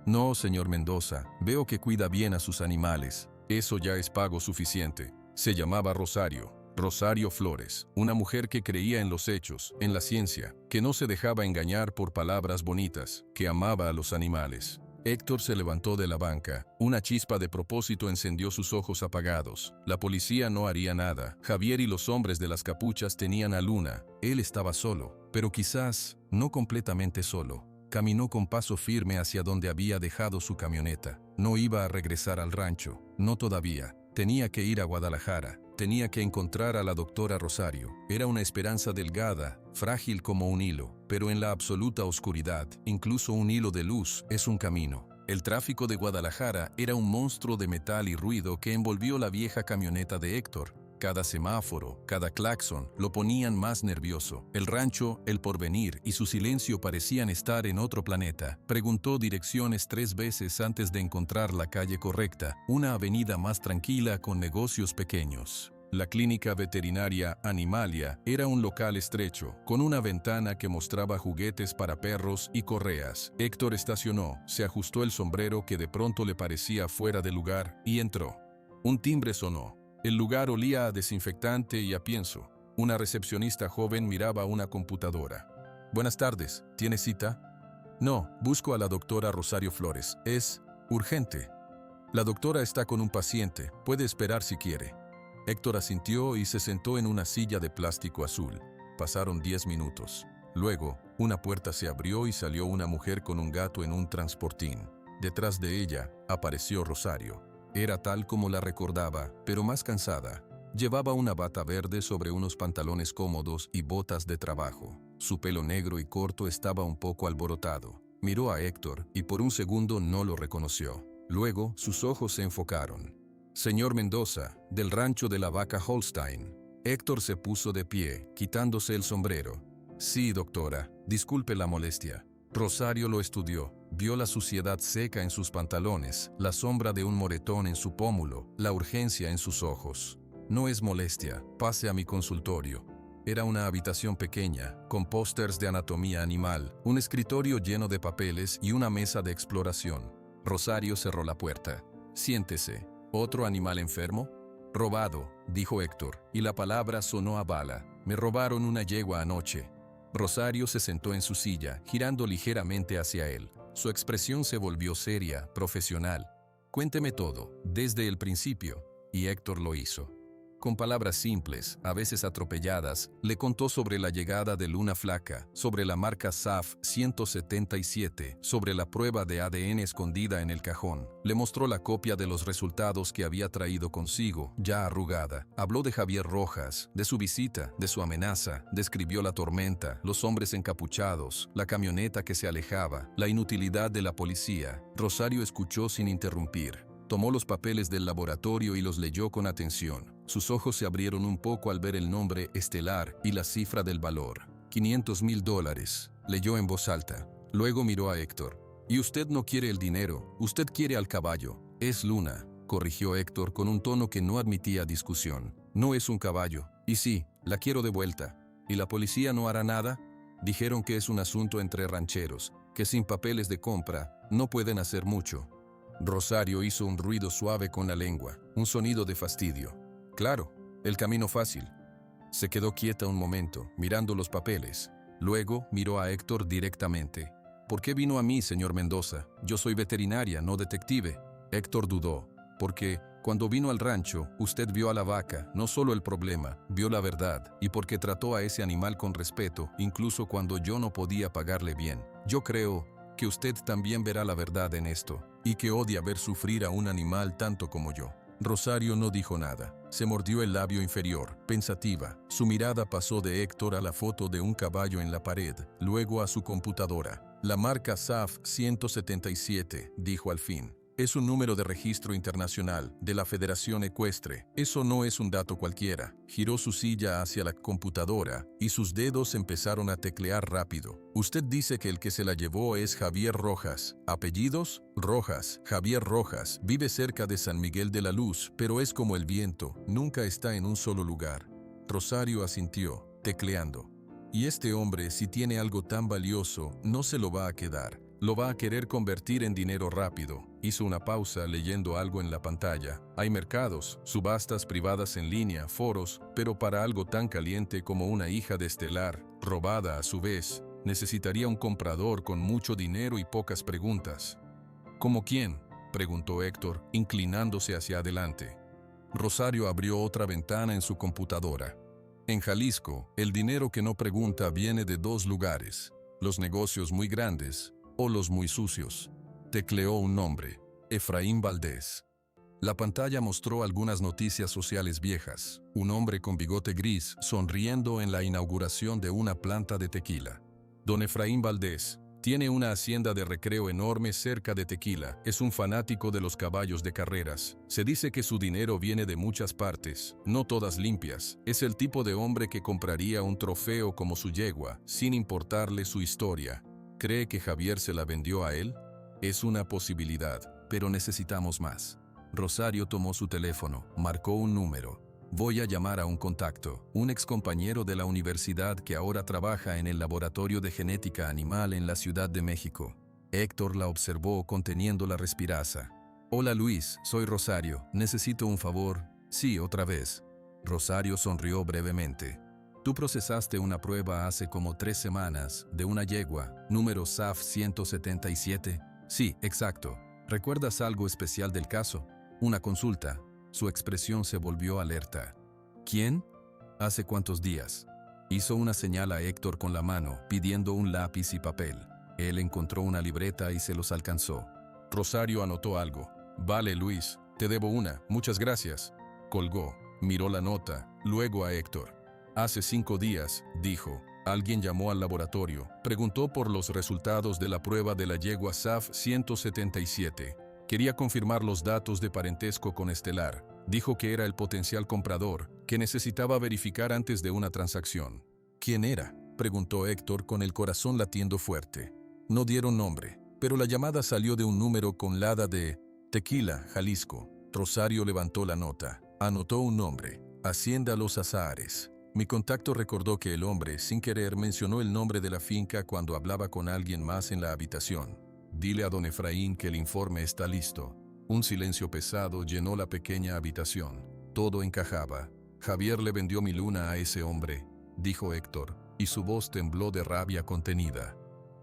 «No, señor Mendoza, veo que cuida bien a sus animales. Eso ya es pago suficiente. Se llamaba Rosario. Rosario Flores, una mujer que creía en los hechos, en la ciencia, que no se dejaba engañar por palabras bonitas, que amaba a los animales. Héctor se levantó de la banca. Una chispa de propósito encendió sus ojos apagados. La policía no haría nada. Javier y los hombres de las capuchas tenían a Luna. Él estaba solo, pero quizás no completamente solo. Caminó con paso firme hacia donde había dejado su camioneta. No iba a regresar al rancho, no todavía. Tenía que ir a Guadalajara. Tenía que encontrar a la doctora Rosario. Era una esperanza delgada, frágil como un hilo, pero en la absoluta oscuridad, incluso un hilo de luz es un camino. El tráfico de Guadalajara era un monstruo de metal y ruido que envolvió la vieja camioneta de Héctor. Cada semáforo, cada claxon, lo ponían más nervioso. El rancho, el porvenir y su silencio parecían estar en otro planeta. Preguntó direcciones 3 veces antes de encontrar la calle correcta, una avenida más tranquila con negocios pequeños. La clínica veterinaria Animalia era un local estrecho, con una ventana que mostraba juguetes para perros y correas. Héctor estacionó, se ajustó el sombrero que de pronto le parecía fuera de lugar y entró. Un timbre sonó. El lugar olía a desinfectante y a pienso. Una recepcionista joven miraba una computadora. «Buenas tardes, ¿tiene cita?» «No, busco a la doctora Rosario Flores. Es urgente. La doctora está con un paciente, puede esperar si quiere». Héctor asintió y se sentó en una silla de plástico azul. Pasaron 10 minutos. Luego, una puerta se abrió y salió una mujer con un gato en un transportín. Detrás de ella, apareció Rosario. Era tal como la recordaba, pero más cansada. Llevaba una bata verde sobre unos pantalones cómodos y botas de trabajo. Su pelo negro y corto estaba un poco alborotado. Miró a Héctor y por un segundo no lo reconoció. Luego, sus ojos se enfocaron. «Señor Mendoza, del rancho de la vaca Holstein». Héctor se puso de pie, quitándose el sombrero. «Sí, doctora, disculpe la molestia». Rosario lo estudió. Vio la suciedad seca en sus pantalones, la sombra de un moretón en su pómulo, la urgencia en sus ojos. «No es molestia, pase a mi consultorio». Era una habitación pequeña, con pósters de anatomía animal, un escritorio lleno de papeles y una mesa de exploración. Rosario cerró la puerta. «Siéntese. ¿Otro animal enfermo?» «Robado», dijo Héctor, y la palabra sonó a bala. «Me robaron una yegua anoche». Rosario se sentó en su silla, girando ligeramente hacia él. Su expresión se volvió seria, profesional. «Cuénteme todo, desde el principio». Y Héctor lo hizo. Con palabras simples, a veces atropelladas, le contó sobre la llegada de Luna Flaca, sobre la marca SAF 177, sobre la prueba de ADN escondida en el cajón. Le mostró la copia de los resultados que había traído consigo, ya arrugada. Habló de Javier Rojas, de su visita, de su amenaza. Describió la tormenta, los hombres encapuchados, la camioneta que se alejaba, la inutilidad de la policía. Rosario escuchó sin interrumpir. Tomó los papeles del laboratorio y los leyó con atención. Sus ojos se abrieron un poco al ver el nombre estelar y la cifra del valor. $500,000, leyó en voz alta. Luego miró a Héctor. «Y usted no quiere el dinero, usted quiere al caballo». «Es Luna», corrigió Héctor con un tono que no admitía discusión. «No es un caballo. Y sí, la quiero de vuelta». «¿Y la policía no hará nada?» «Dijeron que es un asunto entre rancheros, que sin papeles de compra no pueden hacer mucho». Rosario hizo un ruido suave con la lengua, un sonido de fastidio. «Claro, el camino fácil». Se quedó quieta un momento, mirando los papeles. Luego miró a Héctor directamente. «¿Por qué vino a mí, señor Mendoza? Yo soy veterinaria, no detective». Héctor dudó. «Porque cuando vino al rancho, usted vio a la vaca, no solo el problema, vio la verdad, y porque trató a ese animal con respeto, incluso cuando yo no podía pagarle bien. Yo creo que usted también verá la verdad en esto, y que odia ver sufrir a un animal tanto como yo». Rosario no dijo nada. Se mordió el labio inferior, pensativa. Su mirada pasó de Héctor a la foto de un caballo en la pared, luego a su computadora. «La marca SAF 177, dijo al fin. «Es un número de registro internacional, de la Federación Ecuestre. Eso no es un dato cualquiera». Giró su silla hacia la computadora y sus dedos empezaron a teclear rápido. «Usted dice que el que se la llevó es Javier Rojas. ¿Apellidos?» «Rojas, Javier Rojas. Vive cerca de San Miguel de la Luz, pero es como el viento, nunca está en un solo lugar». Rosario asintió, tecleando. «Y este hombre, si tiene algo tan valioso, no se lo va a quedar. Lo va a querer convertir en dinero rápido. Hizo una pausa leyendo algo en la pantalla. Hay mercados, subastas privadas en línea, foros, pero para algo tan caliente como una hija de Estelar, robada a su vez, necesitaría un comprador con mucho dinero y pocas preguntas. ¿Cómo quién?, preguntó Héctor, inclinándose hacia adelante. Rosario abrió otra ventana en su computadora. En Jalisco, el dinero que no pregunta viene de dos lugares: los negocios muy grandes o los muy sucios. Tecleó un nombre: Efraín Valdés. La pantalla mostró algunas noticias sociales viejas. Un hombre con bigote gris sonriendo en la inauguración de una planta de tequila. Don Efraín Valdés tiene una hacienda de recreo enorme cerca de Tequila. Es un fanático de los caballos de carreras. Se dice que su dinero viene de muchas partes, no todas limpias. Es el tipo de hombre que compraría un trofeo como su yegua, sin importarle su historia. ¿Cree que Javier se la vendió a él? Es una posibilidad, pero necesitamos más. Rosario tomó su teléfono, marcó un número. Voy a llamar a un contacto, un excompañero de la universidad que ahora trabaja en el laboratorio de genética animal en la Ciudad de México. Héctor la observó conteniendo la respiración. Hola Luis, soy Rosario, necesito un favor. Sí, otra vez. Rosario sonrió brevemente. Tú procesaste una prueba hace como 3 semanas de una yegua, número SAF 177. Sí, exacto. ¿Recuerdas algo especial del caso? Una consulta. Su expresión se volvió alerta. ¿Quién? ¿Hace cuántos días? Hizo una señal a Héctor con la mano, pidiendo un lápiz y papel. Él encontró una libreta y se los alcanzó. Rosario anotó algo. Vale, Luis, te debo una, muchas gracias. Colgó, miró la nota, luego a Héctor. Hace 5 días, dijo, alguien llamó al laboratorio, preguntó por los resultados de la prueba de la yegua SAF 177. Quería confirmar los datos de parentesco con Estelar. Dijo que era el potencial comprador, que necesitaba verificar antes de una transacción. ¿Quién era?, preguntó Héctor con el corazón latiendo fuerte. No dieron nombre, pero la llamada salió de un número con LADA de Tequila, Jalisco. Rosario levantó la nota. Anotó un nombre: Hacienda Los Azahares. Mi contacto recordó que el hombre, sin querer, mencionó el nombre de la finca cuando hablaba con alguien más en la habitación. Dile a don Efraín que el informe está listo. Un silencio pesado llenó la pequeña habitación. Todo encajaba. Javier le vendió mi luna a ese hombre, dijo Héctor, y su voz tembló de rabia contenida.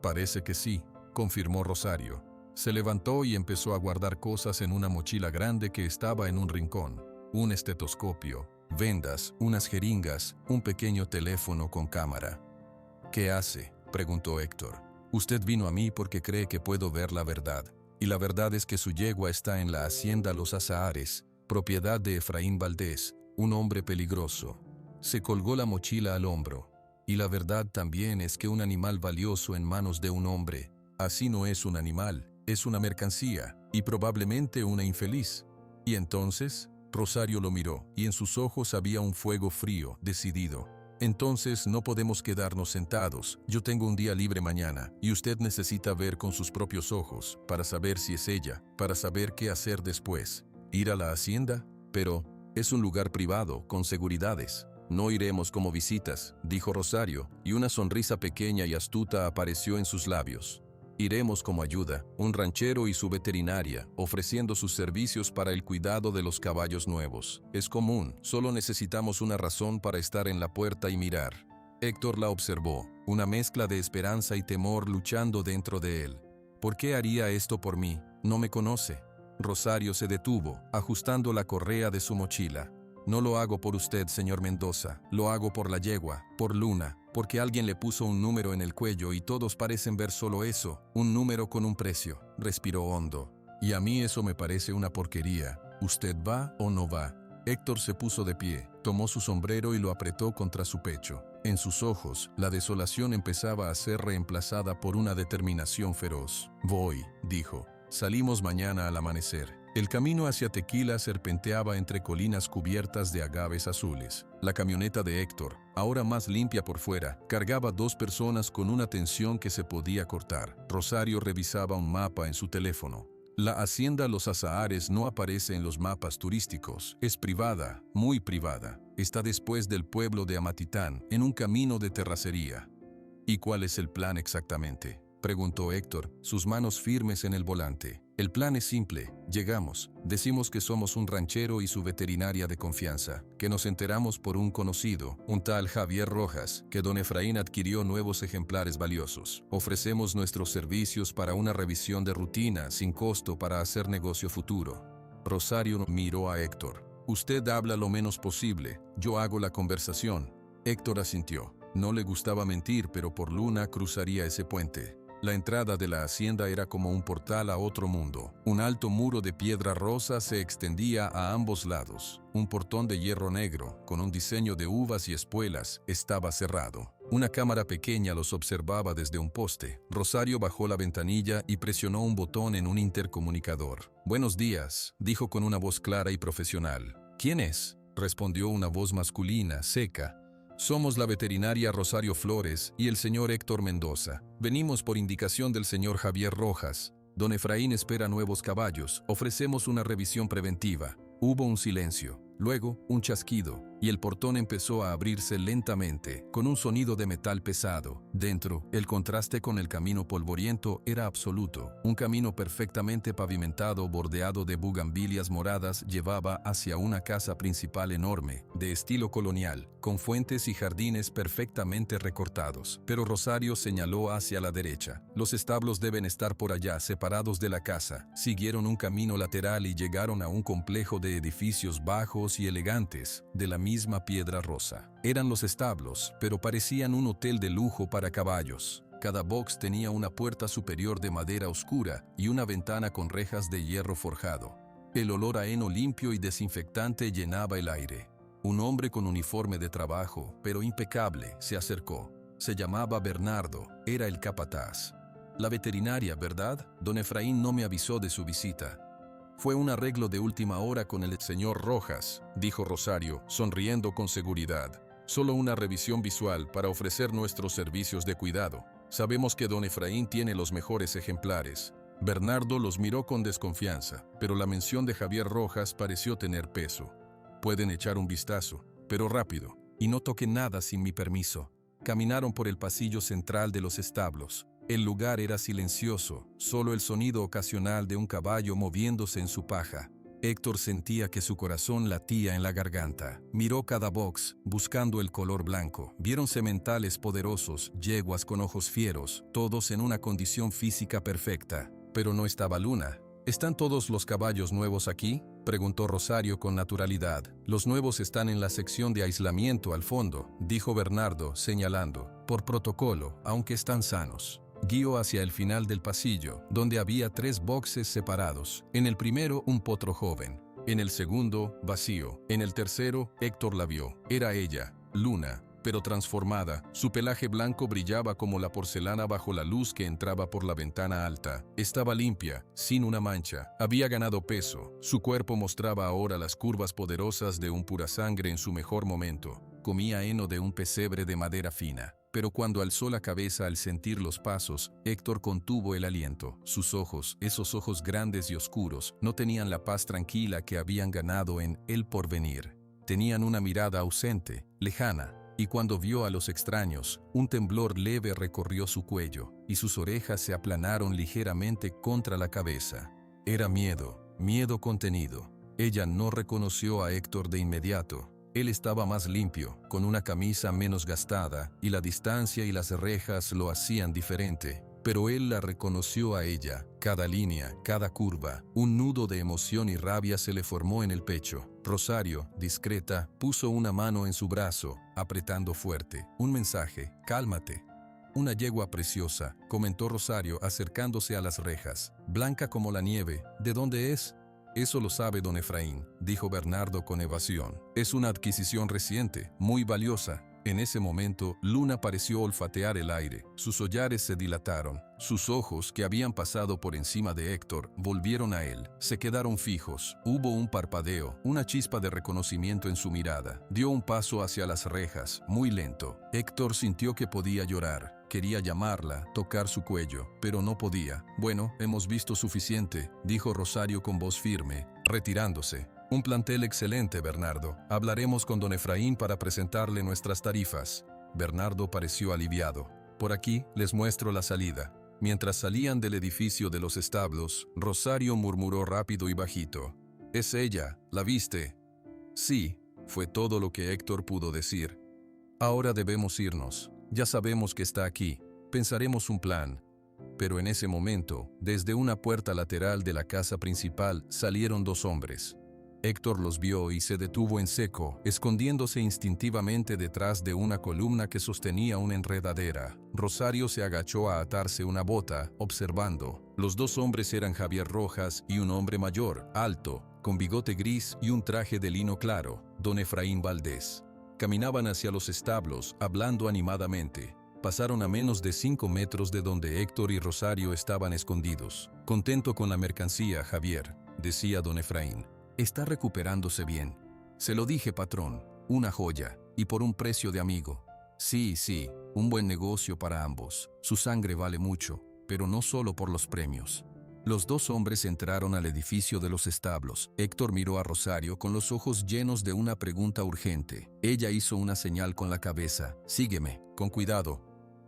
Parece que sí, confirmó Rosario. Se levantó y empezó a guardar cosas en una mochila grande que estaba en un rincón. Un estetoscopio, vendas, unas jeringas, un pequeño teléfono con cámara. ¿Qué hace?, preguntó Héctor. Usted vino a mí porque cree que puedo ver la verdad, y la verdad es que su yegua está en la hacienda Los Azahares, propiedad de Efraín Valdés, un hombre peligroso. Se colgó la mochila al hombro. Y la verdad también es que un animal valioso en manos de un hombre, así no es un animal, es una mercancía, y probablemente una infeliz. Y entonces, Rosario lo miró, y en sus ojos había un fuego frío, decidido. Entonces no podemos quedarnos sentados. Yo tengo un día libre mañana, y usted necesita ver con sus propios ojos, para saber si es ella, para saber qué hacer después. ¿Ir a la hacienda? Pero es un lugar privado, con seguridades. No iremos como visitas, dijo Rosario, y una sonrisa pequeña y astuta apareció en sus labios. Iremos como ayuda, un ranchero y su veterinaria, ofreciendo sus servicios para el cuidado de los caballos nuevos. Es común, solo necesitamos una razón para estar en la puerta y mirar. Héctor la observó, una mezcla de esperanza y temor luchando dentro de él. ¿Por qué haría esto por mí? No me conoce. Rosario se detuvo, ajustando la correa de su mochila. No lo hago por usted, señor Mendoza, lo hago por la yegua, por Luna, porque alguien le puso un número en el cuello y todos parecen ver solo eso, un número con un precio. Respiró hondo. Y a mí eso me parece una porquería. ¿Usted va o no va? Héctor se puso de pie, tomó su sombrero y lo apretó contra su pecho. En sus ojos, la desolación empezaba a ser reemplazada por una determinación feroz. Voy, dijo. Salimos mañana al amanecer. El camino hacia Tequila serpenteaba entre colinas cubiertas de agaves azules. La camioneta de Héctor, ahora más limpia por fuera, cargaba 2 personas con una tensión que se podía cortar. Rosario revisaba un mapa en su teléfono. La hacienda Los Azahares no aparece en los mapas turísticos. Es privada, muy privada. Está después del pueblo de Amatitán, en un camino de terracería. ¿Y cuál es el plan exactamente?, preguntó Héctor, sus manos firmes en el volante. El plan es simple. Llegamos, decimos que somos un ranchero y su veterinaria de confianza, que nos enteramos por un conocido, un tal Javier Rojas, que don Efraín adquirió nuevos ejemplares valiosos. Ofrecemos nuestros servicios para una revisión de rutina, sin costo para hacer negocio futuro. Rosario miró a Héctor. Usted habla lo menos posible, yo hago la conversación. Héctor asintió. No le gustaba mentir, pero por Luna cruzaría ese puente. La entrada de la hacienda era como un portal a otro mundo. Un alto muro de piedra rosa se extendía a ambos lados. Un portón de hierro negro, con un diseño de uvas y espuelas, estaba cerrado. Una cámara pequeña los observaba desde un poste. Rosario bajó la ventanilla y presionó un botón en un intercomunicador. «Buenos días», dijo con una voz clara y profesional. «¿Quién es?», respondió una voz masculina, seca. «Somos la veterinaria Rosario Flores y el señor Héctor Mendoza. Venimos por indicación del señor Javier Rojas. Don Efraín espera nuevos caballos. Ofrecemos una revisión preventiva». Hubo un silencio, luego un chasquido, y el portón empezó a abrirse lentamente, con un sonido de metal pesado. Dentro, el contraste con el camino polvoriento era absoluto. Un camino perfectamente pavimentado, bordeado de bugambilias moradas, llevaba hacia una casa principal enorme, de estilo colonial, con fuentes y jardines perfectamente recortados. Pero Rosario señaló hacia la derecha. «Los establos deben estar por allá, separados de la casa». Siguieron un camino lateral y llegaron a un complejo de edificios bajos y elegantes, de la misma piedra rosa. Eran los establos, pero parecían un hotel de lujo para caballos. Cada box tenía una puerta superior de madera oscura y una ventana con rejas de hierro forjado. El olor a heno limpio y desinfectante llenaba el aire. Un hombre con uniforme de trabajo, pero impecable, se acercó. Se llamaba Bernardo, era el capataz. «La veterinaria, ¿verdad? Don Efraín no me avisó de su visita». «Fue un arreglo de última hora con el señor Rojas», dijo Rosario, sonriendo con seguridad. «Solo una revisión visual para ofrecer nuestros servicios de cuidado. Sabemos que don Efraín tiene los mejores ejemplares». Bernardo los miró con desconfianza, pero la mención de Javier Rojas pareció tener peso. «Pueden echar un vistazo, pero rápido, y no toquen nada sin mi permiso». Caminaron por el pasillo central de los establos. El lugar era silencioso, solo el sonido ocasional de un caballo moviéndose en su paja. Héctor sentía que su corazón latía en la garganta. Miró cada box, buscando el color blanco. Vieron sementales poderosos, yeguas con ojos fieros, todos en una condición física perfecta. Pero no estaba Luna. «¿Están todos los caballos nuevos aquí?», preguntó Rosario con naturalidad. «Los nuevos están en la sección de aislamiento al fondo», dijo Bernardo, señalando. «Por protocolo, aunque están sanos». Guió hacia el final del pasillo, donde había 3 boxes separados. En el primero, un potro joven. En el segundo, vacío. En el tercero, Héctor la vio. Era ella, Luna, pero transformada. Su pelaje blanco brillaba como la porcelana bajo la luz que entraba por la ventana alta. Estaba limpia, sin una mancha. Había ganado peso. Su cuerpo mostraba ahora las curvas poderosas de un purasangre en su mejor momento. Comía heno de un pesebre de madera fina. Pero cuando alzó la cabeza al sentir los pasos, Héctor contuvo el aliento. Sus ojos, esos ojos grandes y oscuros, no tenían la paz tranquila que habían ganado en El Porvenir. Tenían una mirada ausente, lejana, y cuando vio a los extraños, un temblor leve recorrió su cuello, y sus orejas se aplanaron ligeramente contra la cabeza. Era miedo, miedo contenido. Ella no reconoció a Héctor de inmediato. Él estaba más limpio, con una camisa menos gastada, y la distancia y las rejas lo hacían diferente. Pero él la reconoció a ella, cada línea, cada curva. Un nudo de emoción y rabia se le formó en el pecho. Rosario, discreta, puso una mano en su brazo, apretando fuerte. Un mensaje: «Cálmate». «Una yegua preciosa», comentó Rosario acercándose a las rejas. «Blanca como la nieve. ¿De dónde es?». «Eso lo sabe don Efraín», dijo Bernardo con evasión. «Es una adquisición reciente, muy valiosa». En ese momento, Luna pareció olfatear el aire. Sus hollares se dilataron. Sus ojos, que habían pasado por encima de Héctor, volvieron a él. Se quedaron fijos. Hubo un parpadeo, una chispa de reconocimiento en su mirada. Dio un paso hacia las rejas, muy lento. Héctor sintió que podía llorar. Quería llamarla, tocar su cuello, pero no podía. «Bueno, hemos visto suficiente», dijo Rosario con voz firme, retirándose. «Un plantel excelente, Bernardo. Hablaremos con don Efraín para presentarle nuestras tarifas». Bernardo pareció aliviado. «Por aquí les muestro la salida». Mientras salían del edificio de los establos, Rosario murmuró rápido y bajito. «Es ella, ¿la viste?» «Sí», fue todo lo que Héctor pudo decir. «Ahora debemos irnos. Ya sabemos que está aquí. Pensaremos un plan». Pero en ese momento, desde una puerta lateral de la casa principal salieron dos hombres. Héctor los vio y se detuvo en seco, escondiéndose instintivamente detrás de una columna que sostenía una enredadera. Rosario se agachó a atarse una bota, observando. Los dos hombres eran Javier Rojas y un hombre mayor, alto, con bigote gris y un traje de lino claro, don Efraín Valdés. Caminaban hacia los establos, hablando animadamente. Pasaron a menos de 5 metros de donde Héctor y Rosario estaban escondidos. «Contento con la mercancía, Javier», decía don Efraín. «Está recuperándose bien». «Se lo dije, patrón, una joya, y por un precio de amigo». «Sí, un buen negocio para ambos. Su sangre vale mucho, pero no solo por los premios». Los dos hombres entraron al edificio de los establos. Héctor miró a Rosario con los ojos llenos de una pregunta urgente. Ella hizo una señal con la cabeza. «Sígueme, con cuidado».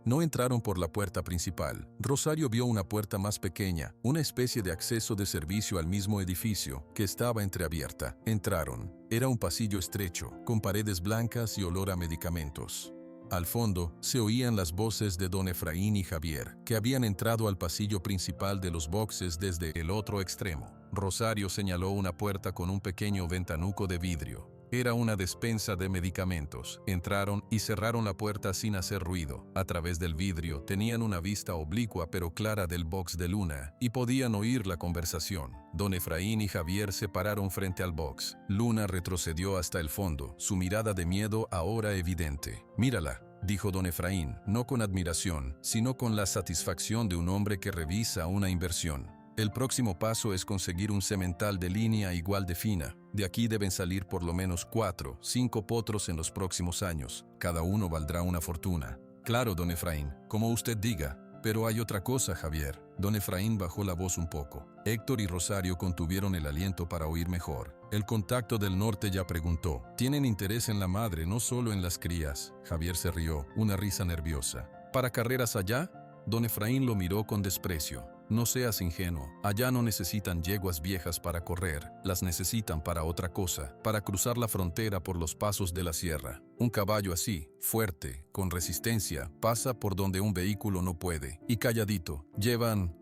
No entraron por la puerta principal. Rosario vio una puerta más pequeña, una especie de acceso de servicio al mismo edificio, que estaba entreabierta. Entraron. Era un pasillo estrecho, con paredes blancas y olor a medicamentos. Al fondo, se oían las voces de don Efraín y Javier, que habían entrado al pasillo principal de los boxes desde el otro extremo. Rosario señaló una puerta con un pequeño ventanuco de vidrio. Era una despensa de medicamentos. Entraron y cerraron la puerta sin hacer ruido. A través del vidrio tenían una vista oblicua pero clara del box de Luna y podían oír la conversación. Don Efraín y Javier se pararon frente al box. Luna retrocedió hasta el fondo, su mirada de miedo ahora evidente. «Mírala», dijo don Efraín, no con admiración, sino con la satisfacción de un hombre que revisa una inversión. «El próximo paso es conseguir un semental de línea igual de fina. De aquí deben salir por lo menos 4, 5 potros en los próximos años. Cada uno valdrá una fortuna». «Claro, don Efraín, como usted diga. Pero hay otra cosa, Javier». Don Efraín bajó la voz un poco. Héctor y Rosario contuvieron el aliento para oír mejor. El contacto del norte ya preguntó. «Tienen interés en la madre, no solo en las crías». Javier se rió, una risa nerviosa. «¿Para carreras allá?» Don Efraín lo miró con desprecio. «No seas ingenuo. Allá no necesitan yeguas viejas para correr. Las necesitan para otra cosa, para cruzar la frontera por los pasos de la sierra. Un caballo así, fuerte, con resistencia, pasa por donde un vehículo no puede. Y calladito. Llevan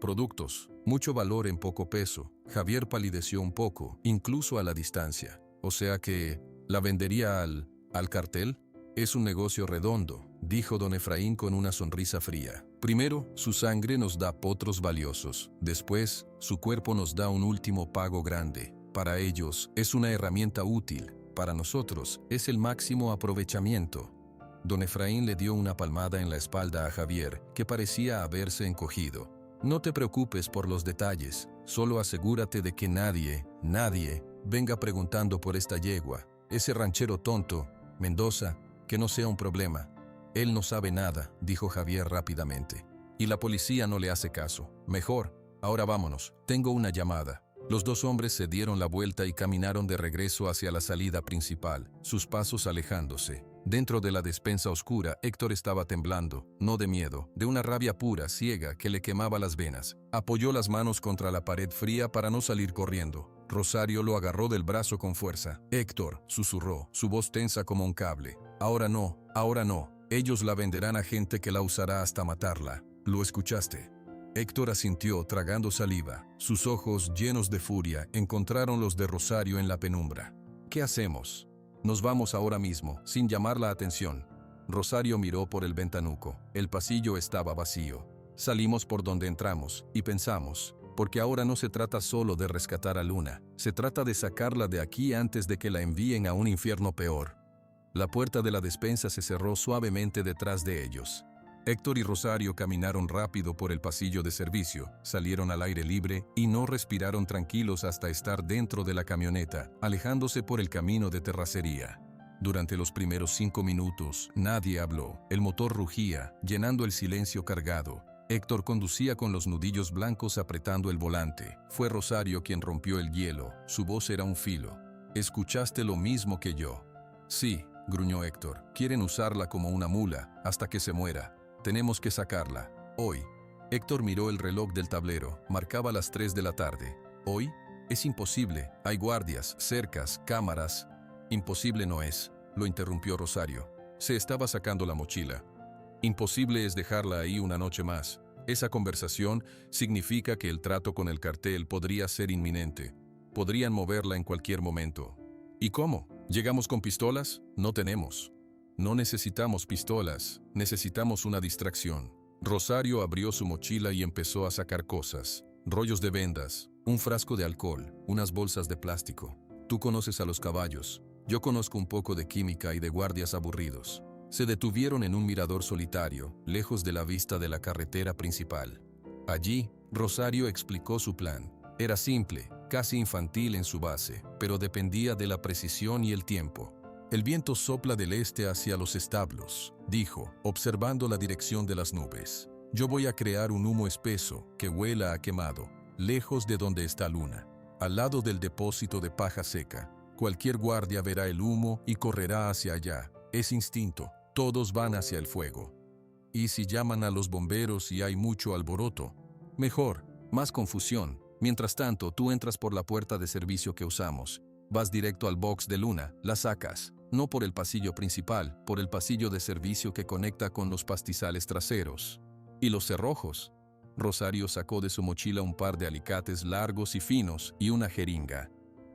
productos, mucho valor en poco peso». Javier palideció un poco, incluso a la distancia. «O sea que, ¿la vendería al cartel?» «Es un negocio redondo», dijo don Efraín con una sonrisa fría. «Primero, su sangre nos da potros valiosos. Después, su cuerpo nos da un último pago grande. Para ellos, es una herramienta útil. Para nosotros, es el máximo aprovechamiento». Don Efraín le dio una palmada en la espalda a Javier, que parecía haberse encogido. «No te preocupes por los detalles. Solo asegúrate de que nadie venga preguntando por esta yegua. Ese ranchero tonto, Mendoza, que no sea un problema». «Él no sabe nada», dijo Javier rápidamente. «Y la policía no le hace caso. Mejor, ahora vámonos. Tengo una llamada». Los dos hombres se dieron la vuelta y caminaron de regreso hacia la salida principal, sus pasos alejándose. Dentro de la despensa oscura, Héctor estaba temblando, no de miedo, de una rabia pura, ciega, que le quemaba las venas. Apoyó las manos contra la pared fría para no salir corriendo. Rosario lo agarró del brazo con fuerza. «Héctor», susurró, su voz tensa como un cable. Ahora no. Ellos la venderán a gente que la usará hasta matarla. ¿Lo escuchaste?» Héctor asintió, tragando saliva. Sus ojos, llenos de furia, encontraron los de Rosario en la penumbra. «¿Qué hacemos?» «Nos vamos ahora mismo, sin llamar la atención». Rosario miró por el ventanuco. El pasillo estaba vacío. «Salimos por donde entramos, y pensamos, porque ahora no se trata solo de rescatar a Luna. Se trata de sacarla de aquí antes de que la envíen a un infierno peor». La puerta de la despensa se cerró suavemente detrás de ellos. Héctor y Rosario caminaron rápido por el pasillo de servicio, salieron al aire libre y no respiraron tranquilos hasta estar dentro de la camioneta, alejándose por el camino de terracería. Durante los primeros 5 minutos, nadie habló. El motor rugía, llenando el silencio cargado. Héctor conducía con los nudillos blancos apretando el volante. Fue Rosario quien rompió el hielo. Su voz era un filo. «¿Escuchaste lo mismo que yo?» «Sí», gruñó Héctor. «Quieren usarla como una mula, hasta que se muera. Tenemos que sacarla. Hoy». Héctor miró el reloj del tablero. Marcaba las 3 de la tarde. ¿Hoy? Es imposible. Hay guardias, cercas, cámaras. Imposible no es, lo interrumpió Rosario. Se estaba sacando la mochila. Imposible es dejarla ahí una noche más. Esa conversación significa que el trato con el cartel podría ser inminente. Podrían moverla en cualquier momento. ¿Y cómo? ¿Llegamos con pistolas? No tenemos. No necesitamos pistolas, necesitamos una distracción. Rosario abrió su mochila y empezó a sacar cosas. Rollos de vendas, un frasco de alcohol, unas bolsas de plástico. Tú conoces a los caballos. Yo conozco un poco de química y de guardias aburridos. Se detuvieron en un mirador solitario, lejos de la vista de la carretera principal. Allí, Rosario explicó su plan. Era simple, casi infantil en su base, pero dependía de la precisión y el tiempo. El viento sopla del este hacia los establos, dijo, observando la dirección de las nubes. Yo voy a crear un humo espeso que huela a quemado, lejos de donde está Luna, al lado del depósito de paja seca. Cualquier guardia verá el humo y correrá hacia allá. Es instinto, todos van hacia el fuego. Y si llaman a los bomberos y hay mucho alboroto, mejor, más confusión. Mientras tanto, tú entras por la puerta de servicio que usamos. Vas directo al box de Luna, la sacas. No por el pasillo principal, por el pasillo de servicio que conecta con los pastizales traseros. ¿Y los cerrojos? Rosario sacó de su mochila un par de alicates largos y finos y una jeringa.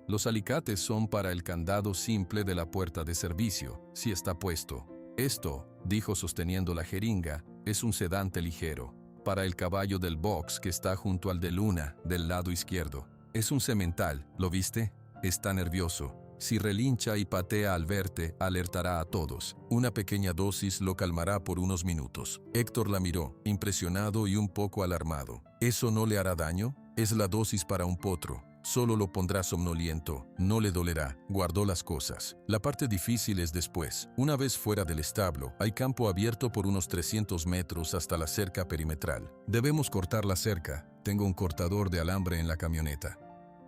Los alicates son para el candado simple de la puerta de servicio, si está puesto. Esto, dijo sosteniendo la jeringa, es un sedante ligero. Para el caballo del box que está junto al de Luna, del lado izquierdo. Es un semental, ¿lo viste? Está nervioso. Si relincha y patea al verte, alertará a todos. Una pequeña dosis lo calmará por unos minutos. Héctor la miró, impresionado y un poco alarmado. ¿Eso no le hará daño? Es la dosis para un potro. Solo lo pondrá somnoliento. No le dolerá. Guardó las cosas. La parte difícil es después. Una vez fuera del establo, hay campo abierto por unos 300 metros hasta la cerca perimetral. Debemos cortar la cerca. Tengo un cortador de alambre en la camioneta.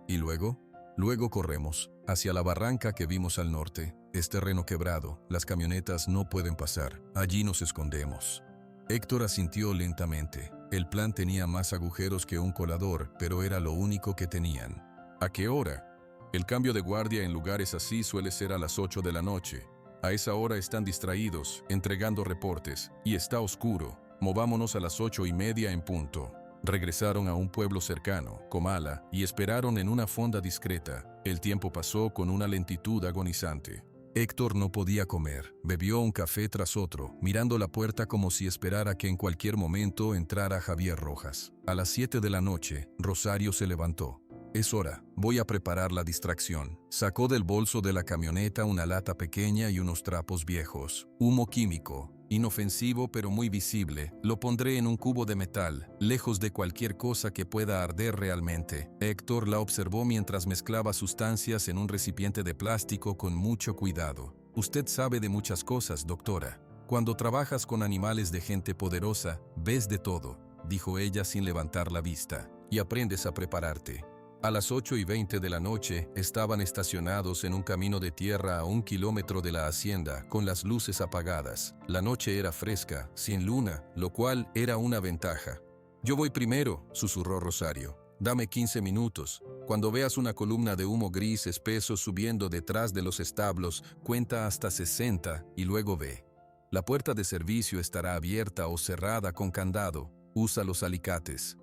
¿Y luego? Luego corremos hacia la barranca que vimos al norte. Es terreno quebrado, las camionetas no pueden pasar. Allí nos escondemos. Héctor asintió lentamente. El plan tenía más agujeros que un colador, pero era lo único que tenían. ¿A qué hora? El cambio de guardia en lugares así suele ser a las 8 de la noche. A esa hora están distraídos, entregando reportes, y está oscuro. Movámonos a las 8:30 en punto. Regresaron a un pueblo cercano, Comala, y esperaron en una fonda discreta. El tiempo pasó con una lentitud agonizante. Héctor no podía comer. Bebió un café tras otro, mirando la puerta como si esperara que en cualquier momento entrara Javier Rojas. A las 7 de la noche, Rosario se levantó. Es hora, voy a preparar la distracción. Sacó del bolso de la camioneta una lata pequeña y unos trapos viejos. Humo químico. Inofensivo pero muy visible, lo pondré en un cubo de metal, lejos de cualquier cosa que pueda arder realmente. Héctor la observó mientras mezclaba sustancias en un recipiente de plástico con mucho cuidado. Usted sabe de muchas cosas, doctora. Cuando trabajas con animales de gente poderosa, ves de todo, dijo ella sin levantar la vista, y aprendes a prepararte. A las 8:20 de la noche, estaban estacionados en un camino de tierra a 1 kilómetro de la hacienda, con las luces apagadas. La noche era fresca, sin luna, lo cual era una ventaja. Yo voy primero, susurró Rosario. Dame 15 minutos. Cuando veas una columna de humo gris espeso subiendo detrás de los establos, cuenta hasta 60 y luego ve. La puerta de servicio estará abierta o cerrada con candado. Usa los alicates.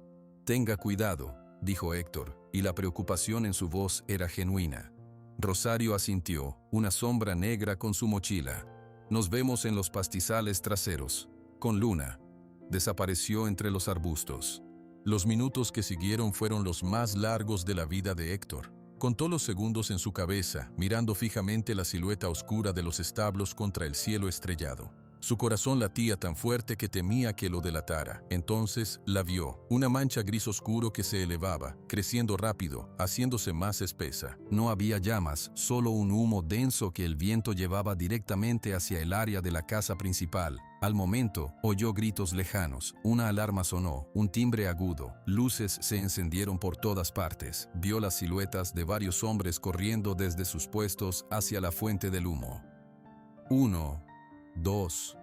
Tenga cuidado, dijo Héctor, y la preocupación en su voz era genuina. Rosario asintió, una sombra negra con su mochila. Nos vemos en los pastizales traseros. Con Luna. Desapareció entre los arbustos. Los minutos que siguieron fueron los más largos de la vida de Héctor. Contó los segundos en su cabeza, mirando fijamente la silueta oscura de los establos contra el cielo estrellado. Su corazón latía tan fuerte que temía que lo delatara. Entonces la vio, una mancha gris oscuro que se elevaba, creciendo rápido, haciéndose más espesa. No había llamas, solo un humo denso que el viento llevaba directamente hacia el área de la casa principal. Al momento, oyó gritos lejanos, una alarma sonó, un timbre agudo, luces se encendieron por todas partes. Vio las siluetas de varios hombres corriendo desde sus puestos hacia la fuente del humo. 1, 2,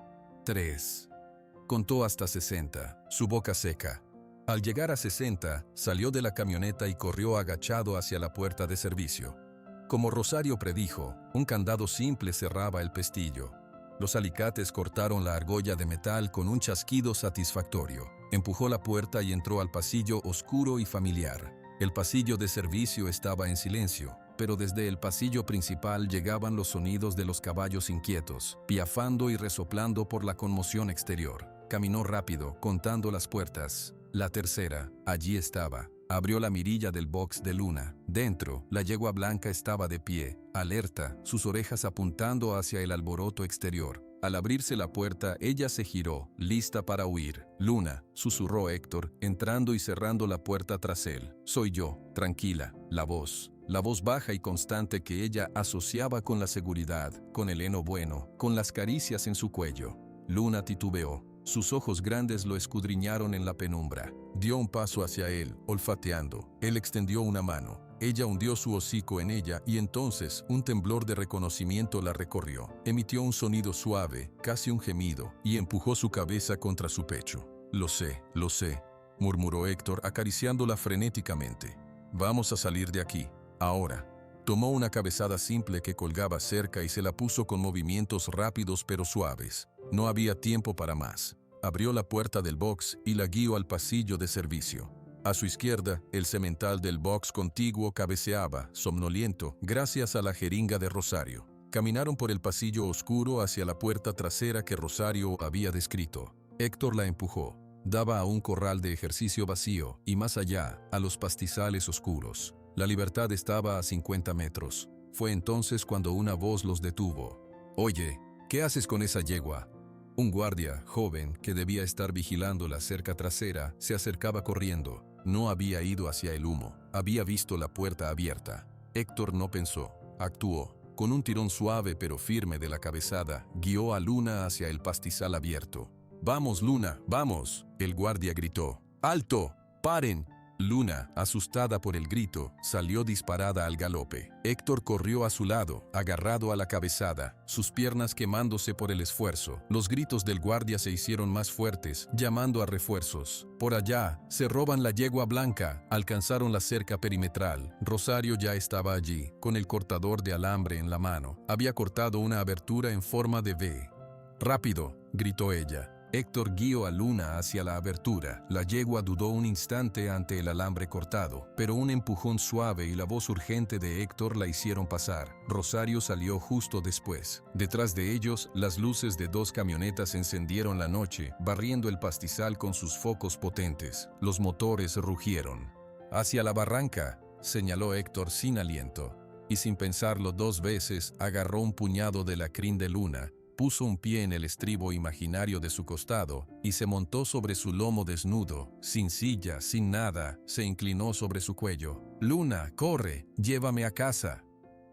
3. Contó hasta 60, su boca seca. Al llegar a 60, salió de la camioneta y corrió agachado hacia la puerta de servicio. Como Rosario predijo, un candado simple cerraba el pestillo. Los alicates cortaron la argolla de metal con un chasquido satisfactorio. Empujó la puerta y entró al pasillo oscuro y familiar. El pasillo de servicio estaba en silencio, pero desde el pasillo principal llegaban los sonidos de los caballos inquietos, piafando y resoplando por la conmoción exterior. Caminó rápido, contando las puertas. La tercera, allí estaba. Abrió la mirilla del box de Luna. Dentro, la yegua blanca estaba de pie, alerta, sus orejas apuntando hacia el alboroto exterior. Al abrirse la puerta, ella se giró, lista para huir. «Luna», susurró Héctor, entrando y cerrando la puerta tras él. «Soy yo, tranquila». La voz baja y constante que ella asociaba con la seguridad, con el heno bueno, con las caricias en su cuello. Luna titubeó. Sus ojos grandes lo escudriñaron en la penumbra. Dio un paso hacia él, olfateando. Él extendió una mano. Ella hundió su hocico en ella y entonces un temblor de reconocimiento la recorrió. Emitió un sonido suave, casi un gemido, y empujó su cabeza contra su pecho. Lo sé, murmuró Héctor acariciándola frenéticamente. «Vamos a salir de aquí, ahora». Tomó una cabezada simple que colgaba cerca y se la puso con movimientos rápidos pero suaves. No había tiempo para más. Abrió la puerta del box y la guió al pasillo de servicio. A su izquierda, el semental del box contiguo cabeceaba, somnoliento, gracias a la jeringa de Rosario. Caminaron por el pasillo oscuro hacia la puerta trasera que Rosario había descrito. Héctor la empujó. Daba a un corral de ejercicio vacío y más allá, a los pastizales oscuros. La libertad estaba a 50 metros. Fue entonces cuando una voz los detuvo. «Oye, ¿qué haces con esa yegua?» Un guardia, joven, que debía estar vigilando la cerca trasera, se acercaba corriendo. No había ido hacia el humo. Había visto la puerta abierta. Héctor no pensó. Actuó. Con un tirón suave pero firme de la cabezada, guió a Luna hacia el pastizal abierto. «¡Vamos, Luna, vamos!», el guardia gritó. «¡Alto! ¡Paren!». Luna, asustada por el grito, salió disparada al galope. Héctor corrió a su lado, agarrado a la cabezada, sus piernas quemándose por el esfuerzo. Los gritos del guardia se hicieron más fuertes, llamando a refuerzos. «Por allá, se roban la yegua blanca». Alcanzaron la cerca perimetral. Rosario ya estaba allí, con el cortador de alambre en la mano. Había cortado una abertura en forma de V. «¡Rápido!», gritó ella. Héctor guió a Luna hacia la abertura. La yegua dudó un instante ante el alambre cortado, pero un empujón suave y la voz urgente de Héctor la hicieron pasar. Rosario salió justo después. Detrás de ellos, las luces de 2 camionetas encendieron la noche, barriendo el pastizal con sus focos potentes. Los motores rugieron. «Hacia la barranca», señaló Héctor sin aliento. Y sin pensarlo 2 veces, agarró un puñado de la crin de Luna, puso un pie en el estribo imaginario de su costado y se montó sobre su lomo desnudo, sin silla, sin nada, se inclinó sobre su cuello. «Luna, corre, llévame a casa».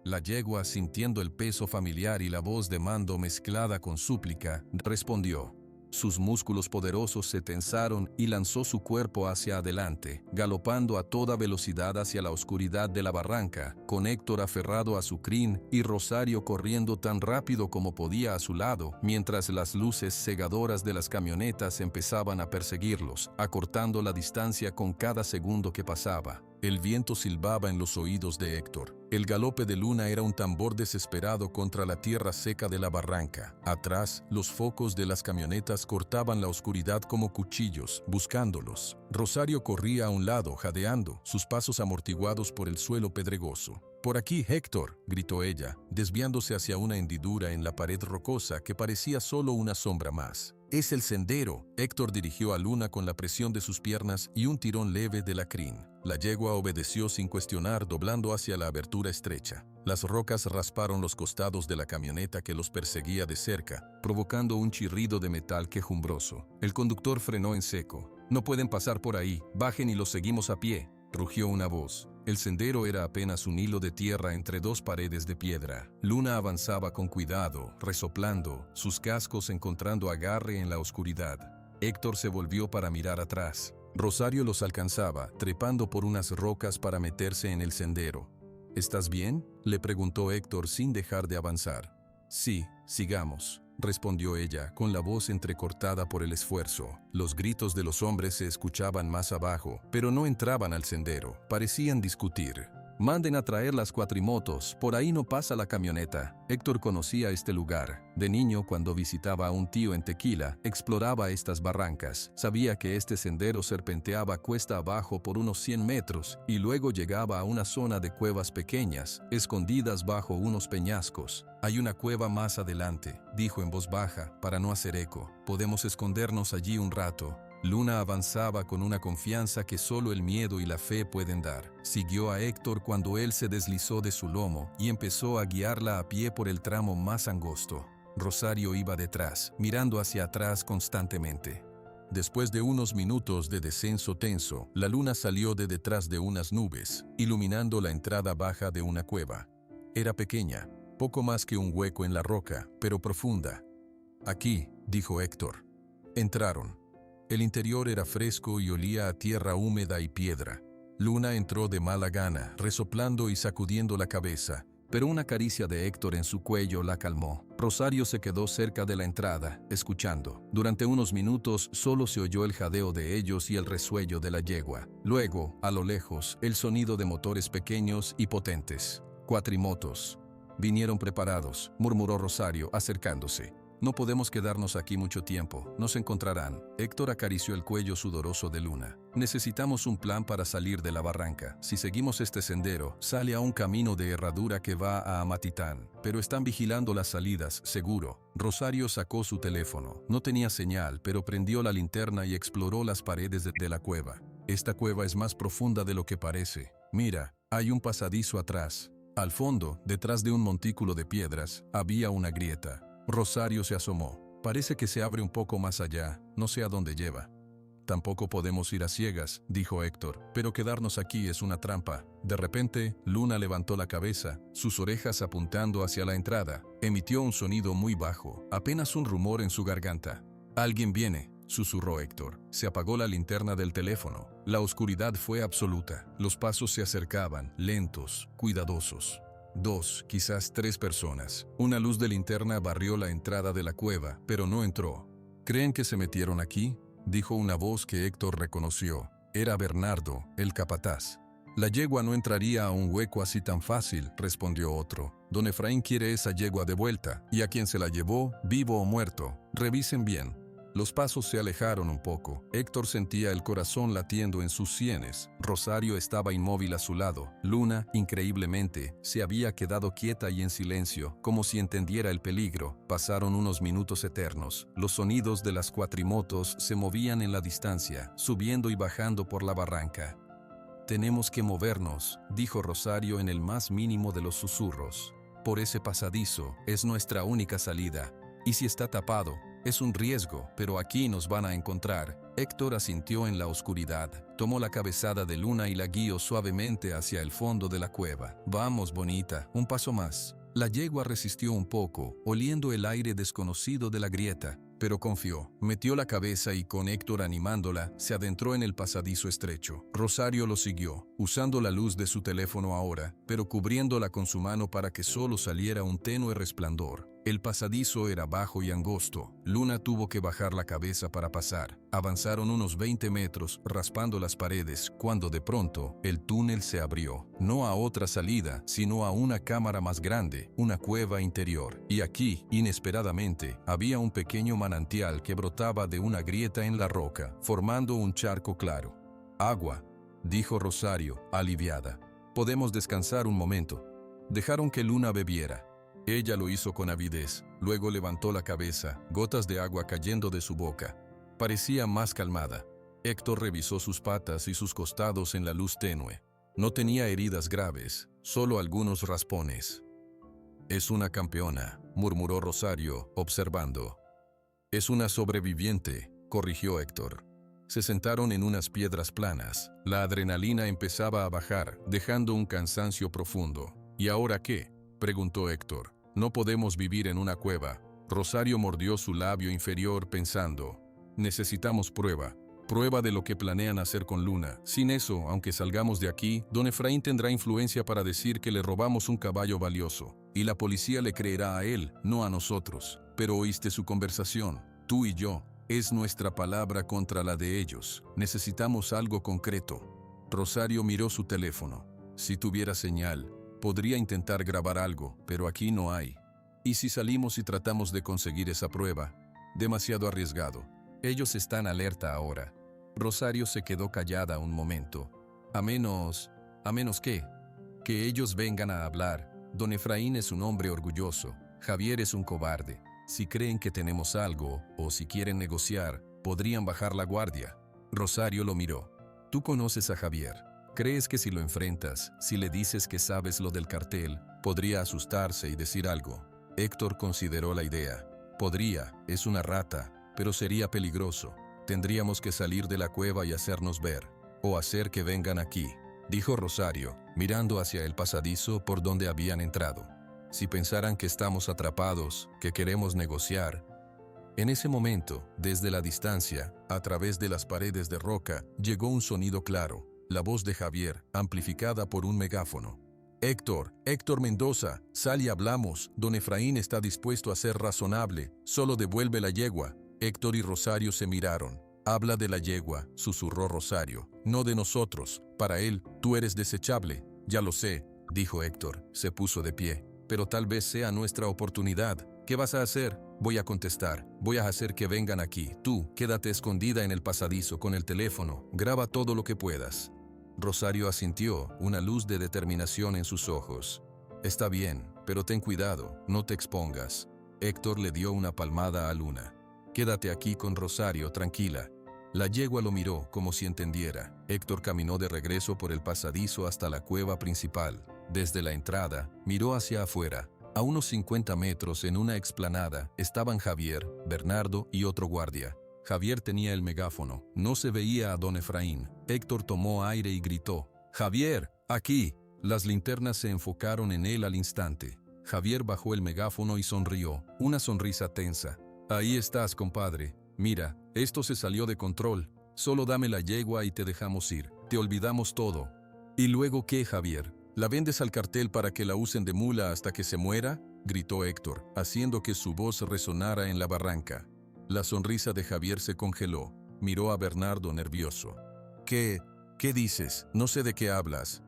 La yegua, sintiendo el peso familiar y la voz de mando mezclada con súplica, respondió. Sus músculos poderosos se tensaron y lanzó su cuerpo hacia adelante, galopando a toda velocidad hacia la oscuridad de la barranca, con Héctor aferrado a su crin y Rosario corriendo tan rápido como podía a su lado, mientras las luces cegadoras de las camionetas empezaban a perseguirlos, acortando la distancia con cada segundo que pasaba. El viento silbaba en los oídos de Héctor. El galope de Luna era un tambor desesperado contra la tierra seca de la barranca. Atrás, los focos de las camionetas cortaban la oscuridad como cuchillos, buscándolos. Rosario corría a un lado, jadeando, sus pasos amortiguados por el suelo pedregoso. «Por aquí, Héctor», gritó ella, desviándose hacia una hendidura en la pared rocosa que parecía solo una sombra más. «Es el sendero». Héctor dirigió a Luna con la presión de sus piernas y un tirón leve de la crin. La yegua obedeció sin cuestionar, doblando hacia la abertura estrecha. Las rocas rasparon los costados de la camioneta que los perseguía de cerca, provocando un chirrido de metal quejumbroso. El conductor frenó en seco. «No pueden pasar por ahí, bajen y los seguimos a pie», rugió una voz. El sendero era apenas un hilo de tierra entre 2 paredes de piedra. Luna avanzaba con cuidado, resoplando, sus cascos encontrando agarre en la oscuridad. Héctor se volvió para mirar atrás. Rosario los alcanzaba, trepando por unas rocas para meterse en el sendero. «¿Estás bien?», le preguntó Héctor sin dejar de avanzar. «Sí, sigamos». respondió ella, con la voz entrecortada por el esfuerzo. Los gritos de los hombres se escuchaban más abajo, pero no entraban al sendero. Parecían discutir. «Manden a traer las cuatrimotos, por ahí no pasa la camioneta». Héctor conocía este lugar. De niño, cuando visitaba a un tío en Tequila, exploraba estas barrancas. Sabía que este sendero serpenteaba cuesta abajo por unos 100 metros y luego llegaba a una zona de cuevas pequeñas, escondidas bajo unos peñascos. «Hay una cueva más adelante», dijo en voz baja, para no hacer eco. «Podemos escondernos allí un rato». Luna avanzaba con una confianza que solo el miedo y la fe pueden dar. Siguió a Héctor cuando él se deslizó de su lomo y empezó a guiarla a pie por el tramo más angosto. Rosario iba detrás, mirando hacia atrás constantemente. Después de unos minutos de descenso tenso, la luna salió de detrás de unas nubes, iluminando la entrada baja de una cueva. Era pequeña, poco más que un hueco en la roca, pero profunda. «Aquí», dijo Héctor. Entraron. El interior era fresco y olía a tierra húmeda y piedra. Luna entró de mala gana, resoplando y sacudiendo la cabeza, pero una caricia de Héctor en su cuello la calmó. Rosario se quedó cerca de la entrada, escuchando. Durante unos minutos solo se oyó el jadeo de ellos y el resuello de la yegua. Luego, a lo lejos, el sonido de motores pequeños y potentes. «Cuatrimotos. Vinieron preparados», murmuró Rosario, acercándose. «No podemos quedarnos aquí mucho tiempo, nos encontrarán». Héctor acarició el cuello sudoroso de Luna. «Necesitamos un plan para salir de la barranca. Si seguimos este sendero, sale a un camino de herradura que va a Amatitán. Pero están vigilando las salidas, seguro». Rosario sacó su teléfono. No tenía señal, pero prendió la linterna y exploró las paredes de la cueva. «Esta cueva es más profunda de lo que parece. Mira, hay un pasadizo atrás». Al fondo, detrás de un montículo de piedras, había una grieta. Rosario se asomó. «Parece que se abre un poco más allá, no sé a dónde lleva». «Tampoco podemos ir a ciegas», dijo Héctor, «pero quedarnos aquí es una trampa». De repente, Luna levantó la cabeza, sus orejas apuntando hacia la entrada. Emitió un sonido muy bajo, apenas un rumor en su garganta. «Alguien viene», susurró Héctor. Se apagó la linterna del teléfono. La oscuridad fue absoluta. Los pasos se acercaban, lentos, cuidadosos. 2, quizás 3 personas. Una luz de linterna barrió la entrada de la cueva, pero no entró. «¿Creen que se metieron aquí?», dijo una voz que Héctor reconoció. Era Bernardo, el capataz. «La yegua no entraría a un hueco así tan fácil», respondió otro. «Don Efraín quiere esa yegua de vuelta, y a quien se la llevó, vivo o muerto. Revisen bien». Los pasos se alejaron un poco. Héctor sentía el corazón latiendo en sus sienes. Rosario estaba inmóvil a su lado. Luna, increíblemente, se había quedado quieta y en silencio, como si entendiera el peligro. Pasaron unos minutos eternos. Los sonidos de las cuatrimotos se movían en la distancia, subiendo y bajando por la barranca. «Tenemos que movernos», dijo Rosario en el más mínimo de los susurros. «Por ese pasadizo, es nuestra única salida. Y si está tapado, es un riesgo, pero aquí nos van a encontrar». Héctor asintió en la oscuridad, tomó la cabezada de Luna y la guió suavemente hacia el fondo de la cueva. «Vamos, bonita, un paso más». La yegua resistió un poco, oliendo el aire desconocido de la grieta, pero confió. Metió la cabeza y, con Héctor animándola, se adentró en el pasadizo estrecho. Rosario lo siguió, usando la luz de su teléfono ahora, pero cubriéndola con su mano para que solo saliera un tenue resplandor. El pasadizo era bajo y angosto. Luna tuvo que bajar la cabeza para pasar. Avanzaron unos 20 metros, raspando las paredes, cuando de pronto, el túnel se abrió. No a otra salida, sino a una cámara más grande, una cueva interior. Y aquí, inesperadamente, había un pequeño manantial que brotaba de una grieta en la roca, formando un charco claro. «Agua», dijo Rosario, aliviada. «Podemos descansar un momento». Dejaron que Luna bebiera. Ella lo hizo con avidez. Luego levantó la cabeza, gotas de agua cayendo de su boca. Parecía más calmada. Héctor revisó sus patas y sus costados en la luz tenue. No tenía heridas graves, solo algunos raspones. «Es una campeona», murmuró Rosario, observando. «Es una sobreviviente», corrigió Héctor. Se sentaron en unas piedras planas. La adrenalina empezaba a bajar, dejando un cansancio profundo. «¿Y ahora qué?», preguntó Héctor. «No podemos vivir en una cueva». Rosario mordió su labio inferior pensando. «Necesitamos prueba. Prueba de lo que planean hacer con Luna. Sin eso, aunque salgamos de aquí, don Efraín tendrá influencia para decir que le robamos un caballo valioso. Y la policía le creerá a él, no a nosotros. pero oíste su conversación. Tú y yo. Es nuestra palabra contra la de ellos. Necesitamos algo concreto. Rosario miró su teléfono. Si tuviera señal, podría intentar grabar algo, pero aquí no hay. ¿Y si salimos y tratamos de conseguir esa prueba? Demasiado arriesgado. Ellos están alerta ahora. Rosario se quedó callada un momento. ¿A menos qué? Que ellos vengan a hablar. Don Efraín es un hombre orgulloso. Javier es un cobarde. Si creen que tenemos algo, o si quieren negociar, podrían bajar la guardia. Rosario lo miró. Tú conoces a Javier. ¿Crees que si lo enfrentas, si le dices que sabes lo del cartel, podría asustarse y decir algo? Héctor consideró la idea. Podría, es una rata, pero sería peligroso. Tendríamos que salir de la cueva y hacernos ver, o hacer que vengan aquí, dijo Rosario, mirando hacia el pasadizo por donde habían entrado. Si pensaran que estamos atrapados, que queremos negociar. En ese momento, desde la distancia, a través de las paredes de roca, llegó un sonido claro, la voz de Javier, amplificada por un megáfono. Héctor Mendoza, sal y hablamos, don Efraín está dispuesto a ser razonable, solo devuelve la yegua. Héctor y Rosario se miraron. Habla de la yegua, susurró Rosario, no de nosotros, para él, tú eres desechable. Ya lo sé, dijo Héctor, se puso de pie. Pero tal vez sea nuestra oportunidad. ¿Qué vas a hacer? Voy a contestar. Voy a hacer que vengan aquí. Tú, quédate escondida en el pasadizo con el teléfono. Graba todo lo que puedas. Rosario asintió, una luz de determinación en sus ojos. Está bien, pero ten cuidado, no te expongas. Héctor le dio una palmada a Luna. Quédate aquí con Rosario, tranquila. La yegua lo miró como si entendiera. Héctor caminó de regreso por el pasadizo hasta la cueva principal. Desde la entrada, miró hacia afuera. A unos 50 metros en una explanada estaban Javier, Bernardo y otro guardia. Javier tenía el megáfono. No se veía a don Efraín. Héctor tomó aire y gritó: «Javier, aquí». Las linternas se enfocaron en él al instante. Javier bajó el megáfono y sonrió, una sonrisa tensa. «Ahí estás, compadre. Mira, esto se salió de control. Solo dame la yegua y te dejamos ir. Te olvidamos todo». «¿Y luego qué, Javier? ¿La vendes al cartel para que la usen de mula hasta que se muera?», gritó Héctor, haciendo que su voz resonara en la barranca. La sonrisa de Javier se congeló. Miró a Bernardo nervioso. ¿Qué dices? No sé de qué hablas».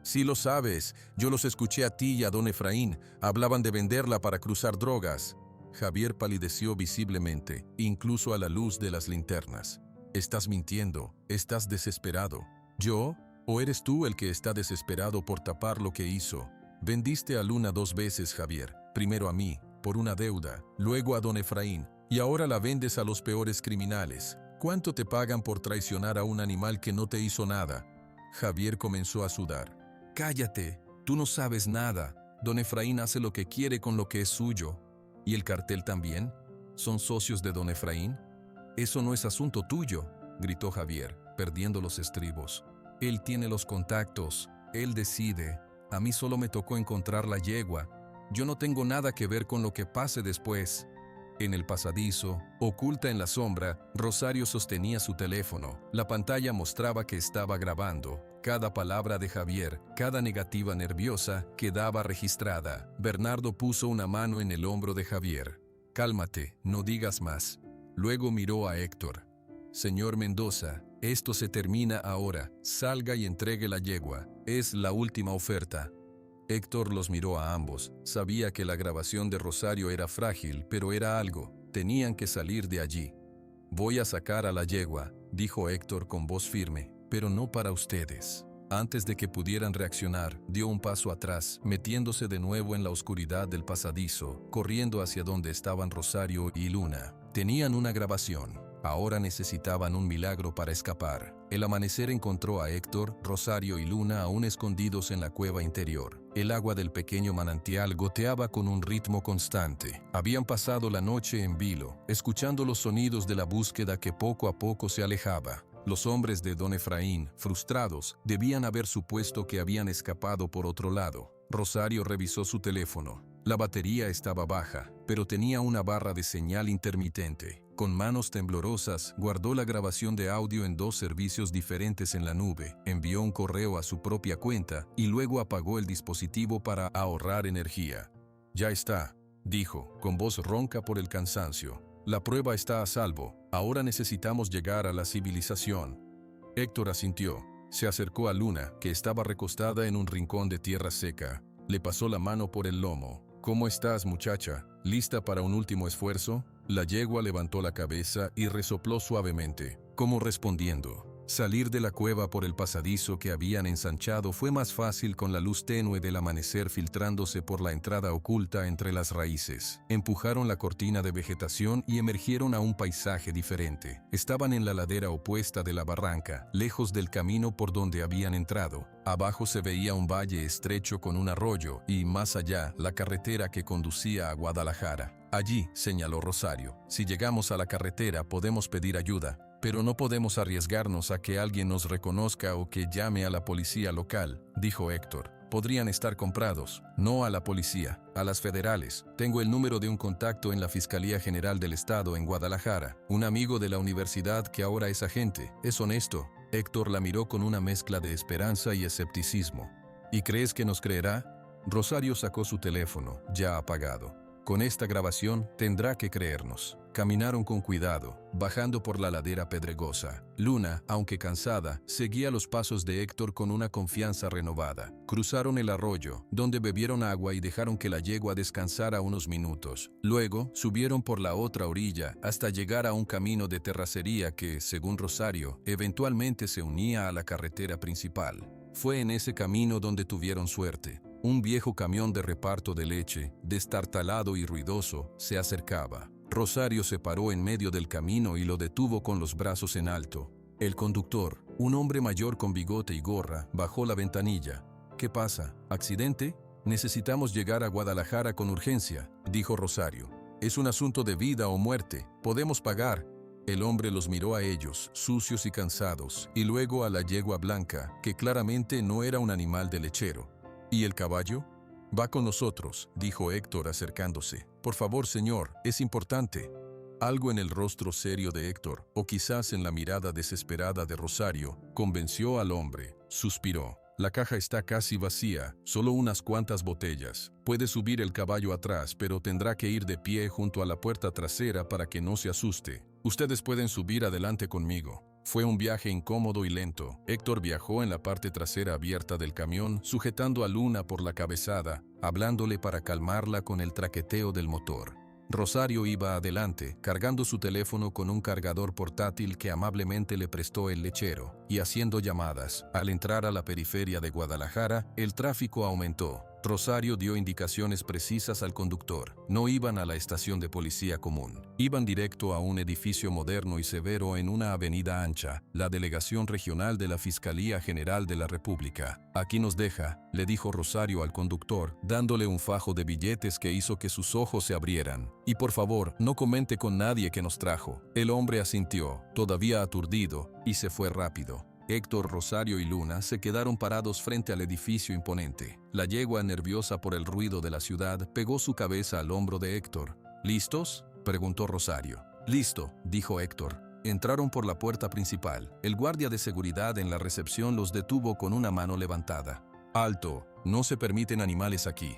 «Sí lo sabes. Yo los escuché a ti y a don Efraín. Hablaban de venderla para cruzar drogas». Javier palideció visiblemente, incluso a la luz de las linternas. «Estás mintiendo. Estás desesperado». «¿Yo? ¿O eres tú el que está desesperado por tapar lo que hizo? Vendiste a Luna 2 veces, Javier. Primero a mí, por una deuda, luego a don Efraín, y ahora la vendes a los peores criminales. ¿Cuánto te pagan por traicionar a un animal que no te hizo nada?» Javier comenzó a sudar. «Cállate, tú no sabes nada. Don Efraín hace lo que quiere con lo que es suyo. ¿Y el cartel también? ¿Son socios de don Efraín?» «Eso no es asunto tuyo», gritó Javier, perdiendo los estribos. «Él tiene los contactos, él decide. A mí solo me tocó encontrar la yegua. Yo no tengo nada que ver con lo que pase después». En el pasadizo, oculta en la sombra, Rosario sostenía su teléfono. La pantalla mostraba que estaba grabando. Cada palabra de Javier, cada negativa nerviosa, quedaba registrada. Bernardo puso una mano en el hombro de Javier. «Cálmate, no digas más». Luego miró a Héctor. «Señor Mendoza, esto se termina ahora. Salga y entregue la yegua. Es la última oferta». Héctor los miró a ambos. Sabía que la grabación de Rosario era frágil, pero era algo. Tenían que salir de allí. «Voy a sacar a la yegua», dijo Héctor con voz firme, «pero no para ustedes». Antes de que pudieran reaccionar, dio un paso atrás, metiéndose de nuevo en la oscuridad del pasadizo, corriendo hacia donde estaban Rosario y Luna. Tenían una grabación. Ahora necesitaban un milagro para escapar. El amanecer encontró a Héctor, Rosario y Luna aún escondidos en la cueva interior. El agua del pequeño manantial goteaba con un ritmo constante. Habían pasado la noche en vilo, escuchando los sonidos de la búsqueda que poco a poco se alejaba. Los hombres de don Efraín, frustrados, debían haber supuesto que habían escapado por otro lado. Rosario revisó su teléfono. La batería estaba baja, pero tenía una barra de señal intermitente. Con manos temblorosas, guardó la grabación de audio en 2 servicios diferentes en la nube, envió un correo a su propia cuenta y luego apagó el dispositivo para ahorrar energía. «Ya está», dijo, con voz ronca por el cansancio. La prueba está a salvo. Ahora necesitamos llegar a la civilización. Héctor asintió. Se acercó a Luna, que estaba recostada en un rincón de tierra seca. Le pasó la mano por el lomo. ¿Cómo estás, muchacha? ¿Lista para un último esfuerzo? La yegua levantó la cabeza y resopló suavemente, como respondiendo. Salir de la cueva por el pasadizo que habían ensanchado fue más fácil con la luz tenue del amanecer filtrándose por la entrada oculta entre las raíces. Empujaron la cortina de vegetación y emergieron a un paisaje diferente. Estaban en la ladera opuesta de la barranca, lejos del camino por donde habían entrado. Abajo se veía un valle estrecho con un arroyo y, más allá, la carretera que conducía a Guadalajara. Allí, señaló Rosario, si llegamos a la carretera podemos pedir ayuda. Pero no podemos arriesgarnos a que alguien nos reconozca o que llame a la policía local, dijo Héctor. Podrían estar comprados, no a la policía, a las federales. Tengo el número de un contacto en la Fiscalía General del Estado en Guadalajara, un amigo de la universidad que ahora es agente, es honesto. Héctor la miró con una mezcla de esperanza y escepticismo. ¿Y crees que nos creerá? Rosario sacó su teléfono, ya apagado. Con esta grabación tendrá que creernos. Caminaron con cuidado, bajando por la ladera pedregosa. Luna, aunque cansada, seguía los pasos de Héctor con una confianza renovada. Cruzaron el arroyo, donde bebieron agua y dejaron que la yegua descansara unos minutos. Luego, subieron por la otra orilla hasta llegar a un camino de terracería que, según Rosario, eventualmente se unía a la carretera principal. Fue en ese camino donde tuvieron suerte. Un viejo camión de reparto de leche, destartalado y ruidoso, se acercaba. Rosario se paró en medio del camino y lo detuvo con los brazos en alto. El conductor, un hombre mayor con bigote y gorra, bajó la ventanilla. ¿Qué pasa? ¿Accidente? Necesitamos llegar a Guadalajara con urgencia, dijo Rosario. Es un asunto de vida o muerte. Podemos pagar. El hombre los miró a ellos, sucios y cansados, y luego a la yegua blanca, que claramente no era un animal de lechero. ¿Y el caballo? Va con nosotros, dijo Héctor acercándose. Por favor, señor, es importante. Algo en el rostro serio de Héctor, o quizás en la mirada desesperada de Rosario, convenció al hombre. Suspiró. La caja está casi vacía, solo unas cuantas botellas. Puede subir el caballo atrás, pero tendrá que ir de pie junto a la puerta trasera para que no se asuste. Ustedes pueden subir adelante conmigo. Fue un viaje incómodo y lento. Héctor viajó en la parte trasera abierta del camión, sujetando a Luna por la cabezada, hablándole para calmarla con el traqueteo del motor. Rosario iba adelante, cargando su teléfono con un cargador portátil que amablemente le prestó el lechero, y haciendo llamadas. Al entrar a la periferia de Guadalajara, el tráfico aumentó. Rosario dio indicaciones precisas al conductor. No iban a la estación de policía común. Iban directo a un edificio moderno y severo en una avenida ancha, la delegación regional de la Fiscalía General de la República. Aquí nos deja, le dijo Rosario al conductor, dándole un fajo de billetes que hizo que sus ojos se abrieran. Y por favor, no comente con nadie que nos trajo. El hombre asintió, todavía aturdido, y se fue rápido. Héctor, Rosario y Luna se quedaron parados frente al edificio imponente. La yegua, nerviosa por el ruido de la ciudad, pegó su cabeza al hombro de Héctor. ¿Listos?, preguntó Rosario. Listo, dijo Héctor. Entraron por la puerta principal. El guardia de seguridad en la recepción los detuvo con una mano levantada. Alto, no se permiten animales aquí.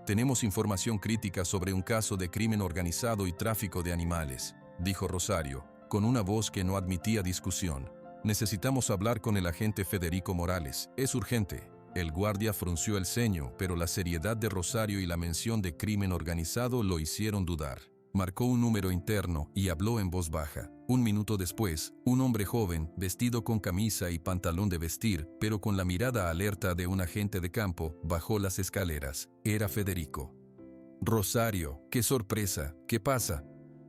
Tenemos información crítica sobre un caso de crimen organizado y tráfico de animales, dijo Rosario, con una voz que no admitía discusión. Necesitamos hablar con el agente Federico Morales. Es urgente. El guardia frunció el ceño, pero la seriedad de Rosario y la mención de crimen organizado lo hicieron dudar. Marcó un número interno y habló en voz baja. Un minuto después, un hombre joven, vestido con camisa y pantalón de vestir, pero con la mirada alerta de un agente de campo, bajó las escaleras. Era Federico. Rosario, qué sorpresa. ¿Qué pasa?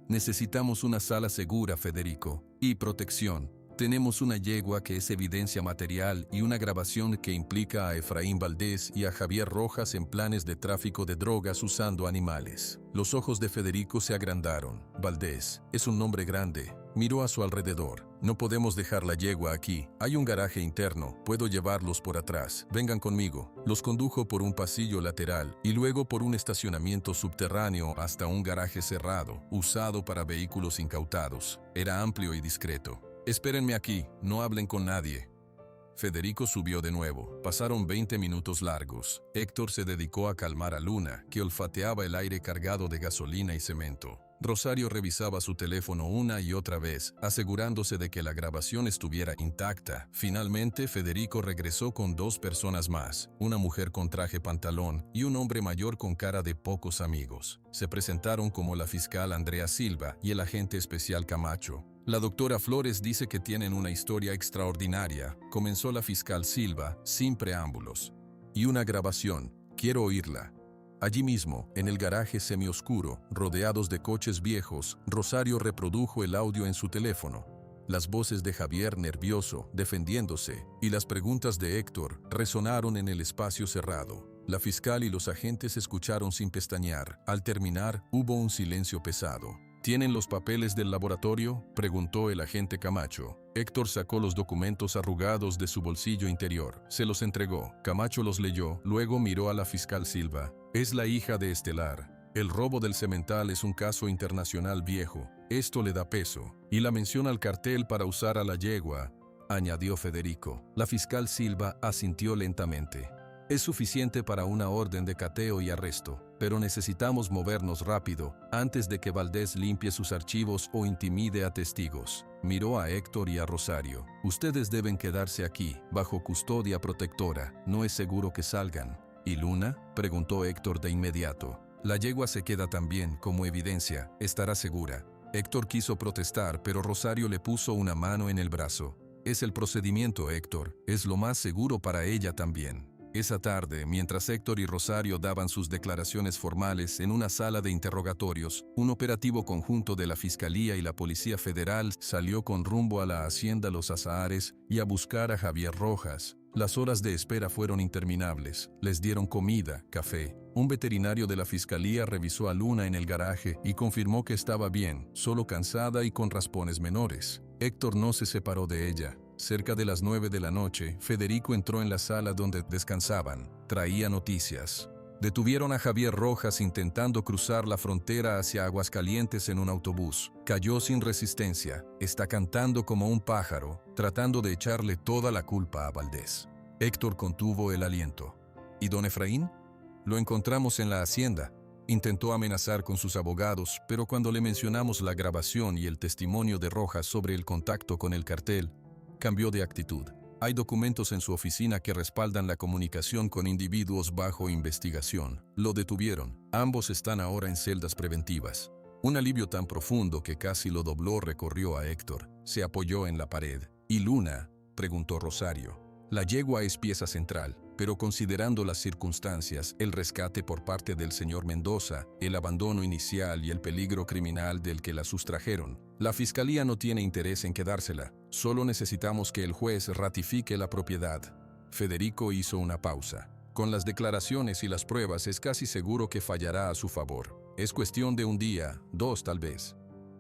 Necesitamos una sala segura, Federico, y protección. Tenemos una yegua que es evidencia material y una grabación que implica a Efraín Valdés y a Javier Rojas en planes de tráfico de drogas usando animales. Los ojos de Federico se agrandaron. Valdés, es un nombre grande. Miró a su alrededor. No podemos dejar la yegua aquí. Hay un garaje interno. Puedo llevarlos por atrás. Vengan conmigo. Los condujo por un pasillo lateral y luego por un estacionamiento subterráneo hasta un garaje cerrado, usado para vehículos incautados. Era amplio y discreto. Espérenme aquí, no hablen con nadie. Federico subió de nuevo. Pasaron 20 minutos largos. Héctor se dedicó a calmar a Luna, que olfateaba el aire cargado de gasolina y cemento. Rosario revisaba su teléfono una y otra vez, asegurándose de que la grabación estuviera intacta. Finalmente, Federico regresó con 2 personas más, una mujer con traje pantalón y un hombre mayor con cara de pocos amigos. Se presentaron como la fiscal Andrea Silva y el agente especial Camacho. La doctora Flores dice que tienen una historia extraordinaria, comenzó la fiscal Silva, sin preámbulos. Y una grabación, quiero oírla. Allí mismo, en el garaje semioscuro, rodeados de coches viejos, Rosario reprodujo el audio en su teléfono. Las voces de Javier nervioso, defendiéndose, y las preguntas de Héctor resonaron en el espacio cerrado. La fiscal y los agentes escucharon sin pestañear. Al terminar, hubo un silencio pesado. ¿Tienen los papeles del laboratorio?, preguntó el agente Camacho. Héctor sacó los documentos arrugados de su bolsillo interior. Se los entregó. Camacho los leyó, luego miró a la fiscal Silva. Es la hija de Estelar. El robo del cemental es un caso internacional viejo. Esto le da peso. Y la mención al cartel para usar a la yegua, añadió Federico. La fiscal Silva asintió lentamente. Es suficiente para una orden de cateo y arresto, pero necesitamos movernos rápido, antes de que Valdés limpie sus archivos o intimide a testigos. Miró a Héctor y a Rosario. Ustedes deben quedarse aquí, bajo custodia protectora. No es seguro que salgan. ¿Y Luna?, preguntó Héctor de inmediato. La yegua se queda también, como evidencia. Estará segura. Héctor quiso protestar, pero Rosario le puso una mano en el brazo. Es el procedimiento, Héctor. Es lo más seguro para ella también. Esa tarde, mientras Héctor y Rosario daban sus declaraciones formales en una sala de interrogatorios, un operativo conjunto de la Fiscalía y la Policía Federal salió con rumbo a la hacienda Los Azahares y a buscar a Javier Rojas. Las horas de espera fueron interminables. Les dieron comida, café. Un veterinario de la Fiscalía revisó a Luna en el garaje y confirmó que estaba bien, solo cansada y con raspones menores. Héctor no se separó de ella. Cerca de las 9 de la noche, Federico entró en la sala donde descansaban. Traía noticias. Detuvieron a Javier Rojas intentando cruzar la frontera hacia Aguascalientes en un autobús. Cayó sin resistencia. Está cantando como un pájaro, tratando de echarle toda la culpa a Valdés. Héctor contuvo el aliento. ¿Y don Efraín? Lo encontramos en la hacienda. Intentó amenazar con sus abogados, pero cuando le mencionamos la grabación y el testimonio de Rojas sobre el contacto con el cartel, cambió de actitud. Hay documentos en su oficina que respaldan la comunicación con individuos bajo investigación. Lo detuvieron. Ambos están ahora en celdas preventivas. Un alivio tan profundo que casi lo dobló recorrió a Héctor. Se apoyó en la pared. ¿Y Luna?, preguntó Rosario. La yegua es pieza central, pero considerando las circunstancias, el rescate por parte del señor Mendoza, el abandono inicial y el peligro criminal del que la sustrajeron, la Fiscalía no tiene interés en quedársela. Solo necesitamos que el juez ratifique la propiedad. Federico hizo una pausa. Con las declaraciones y las pruebas es casi seguro que fallará a su favor. Es cuestión de un día, 2 tal vez.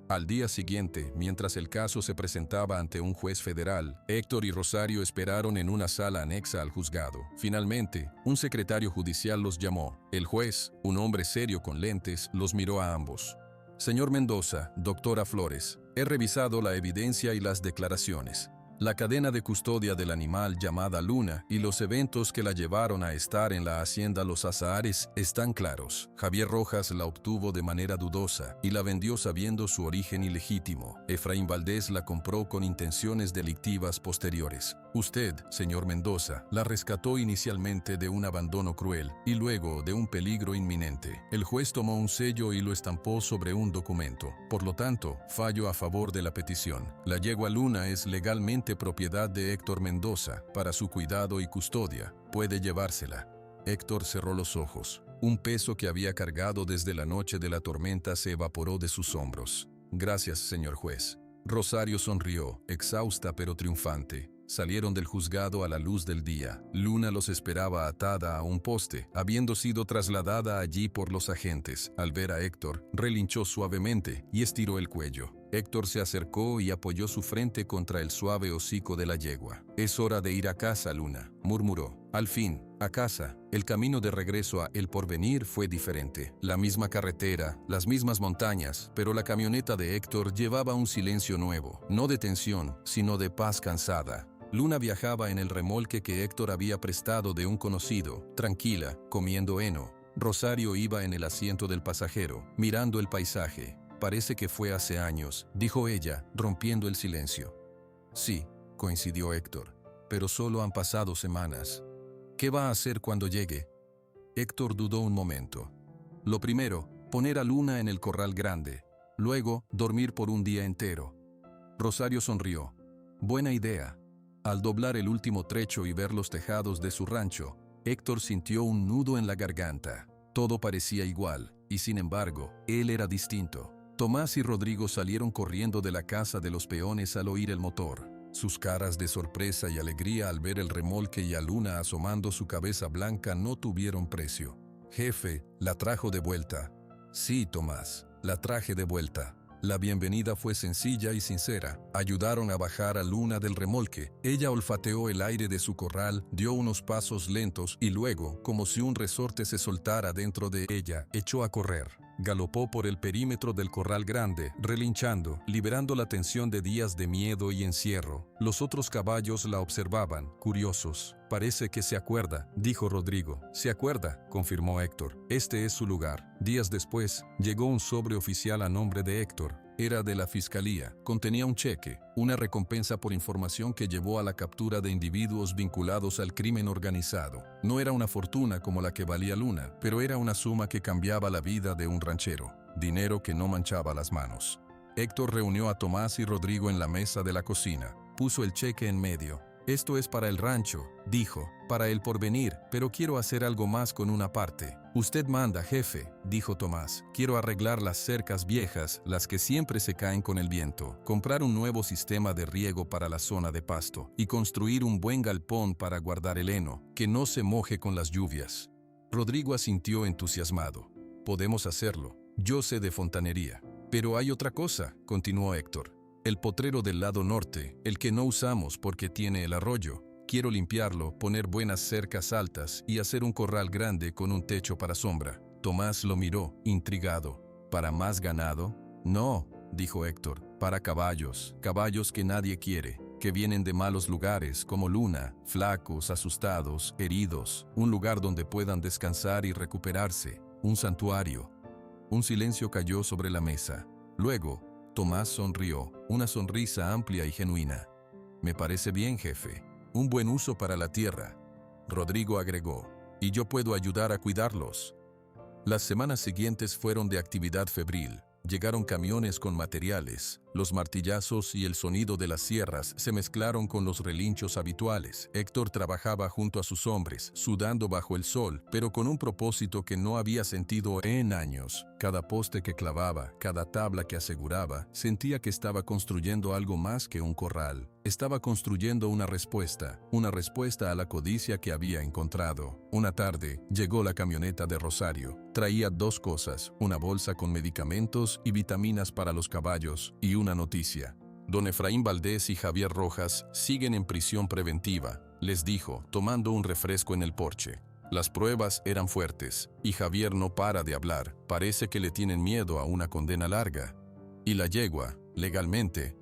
Al día siguiente, mientras el caso se presentaba ante un juez federal, Héctor y Rosario esperaron en una sala anexa al juzgado. Finalmente, un secretario judicial los llamó. El juez, un hombre serio con lentes, los miró a ambos. Señor Mendoza, doctora Flores, he revisado la evidencia y las declaraciones. La cadena de custodia del animal llamada Luna y los eventos que la llevaron a estar en la hacienda Los Azahares están claros. Javier Rojas la obtuvo de manera dudosa y la vendió sabiendo su origen ilegítimo. Efraín Valdés la compró con intenciones delictivas posteriores. Usted, señor Mendoza, la rescató inicialmente de un abandono cruel y luego de un peligro inminente. El juez tomó un sello y lo estampó sobre un documento. Por lo tanto, fallo a favor de la petición. La yegua Luna es legalmente propiedad de Héctor Mendoza para su cuidado y custodia. Puede llevársela. Héctor cerró los ojos. Un peso que había cargado desde la noche de la tormenta se evaporó de sus hombros. Gracias, señor juez. Rosario sonrió, exhausta pero triunfante. Salieron del juzgado a la luz del día. Luna los esperaba atada a un poste, habiendo sido trasladada allí por los agentes. Al ver a Héctor, relinchó suavemente y estiró el cuello. Héctor se acercó y apoyó su frente contra el suave hocico de la yegua. «Es hora de ir a casa, Luna», murmuró. Al fin, a casa. El camino de regreso a El Porvenir fue diferente. La misma carretera, las mismas montañas, pero la camioneta de Héctor llevaba un silencio nuevo, no de tensión, sino de paz cansada. Luna viajaba en el remolque que Héctor había prestado de un conocido, tranquila, comiendo heno. Rosario iba en el asiento del pasajero, mirando el paisaje. Parece que fue hace años, dijo ella, rompiendo el silencio. Sí, coincidió Héctor, pero solo han pasado semanas. ¿Qué va a hacer cuando llegue? Héctor dudó un momento. Lo primero, poner a Luna en el corral grande. Luego, dormir por un día entero. Rosario sonrió. Buena idea. Al doblar el último trecho y ver los tejados de su rancho, Héctor sintió un nudo en la garganta. Todo parecía igual, y sin embargo, él era distinto. Tomás y Rodrigo salieron corriendo de la casa de los peones al oír el motor. Sus caras de sorpresa y alegría al ver el remolque y a Luna asomando su cabeza blanca no tuvieron precio. Jefe, la trajo de vuelta. Sí, Tomás, la traje de vuelta. La bienvenida fue sencilla y sincera. Ayudaron a bajar a Luna del remolque. Ella olfateó el aire de su corral, dio unos pasos lentos y luego, como si un resorte se soltara dentro de ella, echó a correr. Galopó por el perímetro del corral grande, relinchando, liberando la tensión de días de miedo y encierro. Los otros caballos la observaban, curiosos. Parece que se acuerda, dijo Rodrigo. Se acuerda, confirmó Héctor. Este es su lugar. Días después, llegó un sobre oficial a nombre de Héctor. Era de la fiscalía. Contenía un cheque, una recompensa por información que llevó a la captura de individuos vinculados al crimen organizado. No era una fortuna como la que valía Luna, pero era una suma que cambiaba la vida de un ranchero. Dinero que no manchaba las manos. Héctor reunió a Tomás y Rodrigo en la mesa de la cocina. Puso el cheque en medio. Esto es para el rancho, dijo, para el porvenir, pero quiero hacer algo más con una parte. Usted manda, jefe, dijo Tomás. Quiero arreglar las cercas viejas, las que siempre se caen con el viento, comprar un nuevo sistema de riego para la zona de pasto y construir un buen galpón para guardar el heno, que no se moje con las lluvias. Rodrigo asintió entusiasmado. Podemos hacerlo. Yo sé de fontanería. Pero hay otra cosa, continuó Héctor. El potrero del lado norte, el que no usamos porque tiene el arroyo. Quiero limpiarlo, poner buenas cercas altas y hacer un corral grande con un techo para sombra. Tomás lo miró, intrigado. ¿Para más ganado? No, dijo Héctor, para caballos, caballos que nadie quiere, que vienen de malos lugares como Luna, flacos, asustados, heridos, un lugar donde puedan descansar y recuperarse, un santuario. Un silencio cayó sobre la mesa. Luego, Tomás sonrió, una sonrisa amplia y genuina. Me parece bien, jefe. Un buen uso para la tierra. Rodrigo agregó, y yo puedo ayudar a cuidarlos. Las semanas siguientes fueron de actividad febril. Llegaron camiones con materiales. Los martillazos y el sonido de las sierras se mezclaron con los relinchos habituales. Héctor trabajaba junto a sus hombres, sudando bajo el sol, pero con un propósito que no había sentido en años. Cada poste que clavaba, cada tabla que aseguraba, sentía que estaba construyendo algo más que un corral. Estaba construyendo una respuesta a la codicia que había encontrado. Una tarde, llegó la camioneta de Rosario. Traía dos cosas, una bolsa con medicamentos y vitaminas para los caballos, y una noticia. Don Efraín Valdés y Javier Rojas siguen en prisión preventiva, les dijo, tomando un refresco en el porche. Las pruebas eran fuertes, y Javier no para de hablar. Parece que le tienen miedo a una condena larga. ¿Y la yegua, legalmente?,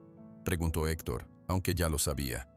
preguntó Héctor, aunque ya lo sabía.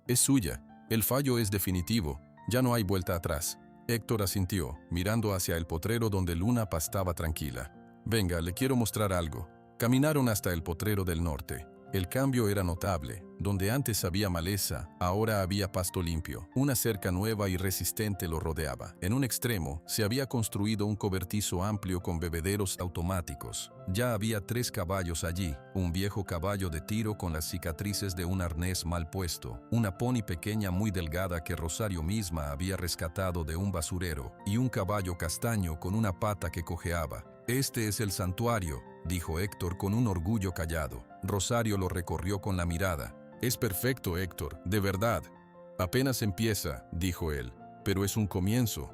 Es suya. El fallo es definitivo. Ya no hay vuelta atrás. Héctor asintió, mirando hacia el potrero donde Luna pastaba tranquila. Venga, le quiero mostrar algo. Caminaron hasta el potrero del norte. El cambio era notable. Donde antes había maleza, ahora había pasto limpio. Una cerca nueva y resistente lo rodeaba. En un extremo, se había construido un cobertizo amplio con bebederos automáticos. Ya había 3 caballos allí, un viejo caballo de tiro con las cicatrices de un arnés mal puesto, una pony pequeña muy delgada que Rosario misma había rescatado de un basurero, y un caballo castaño con una pata que cojeaba. Este es el santuario, dijo Héctor con un orgullo callado. Rosario lo recorrió con la mirada. Es perfecto, Héctor, de verdad. Apenas empieza, dijo él, pero es un comienzo.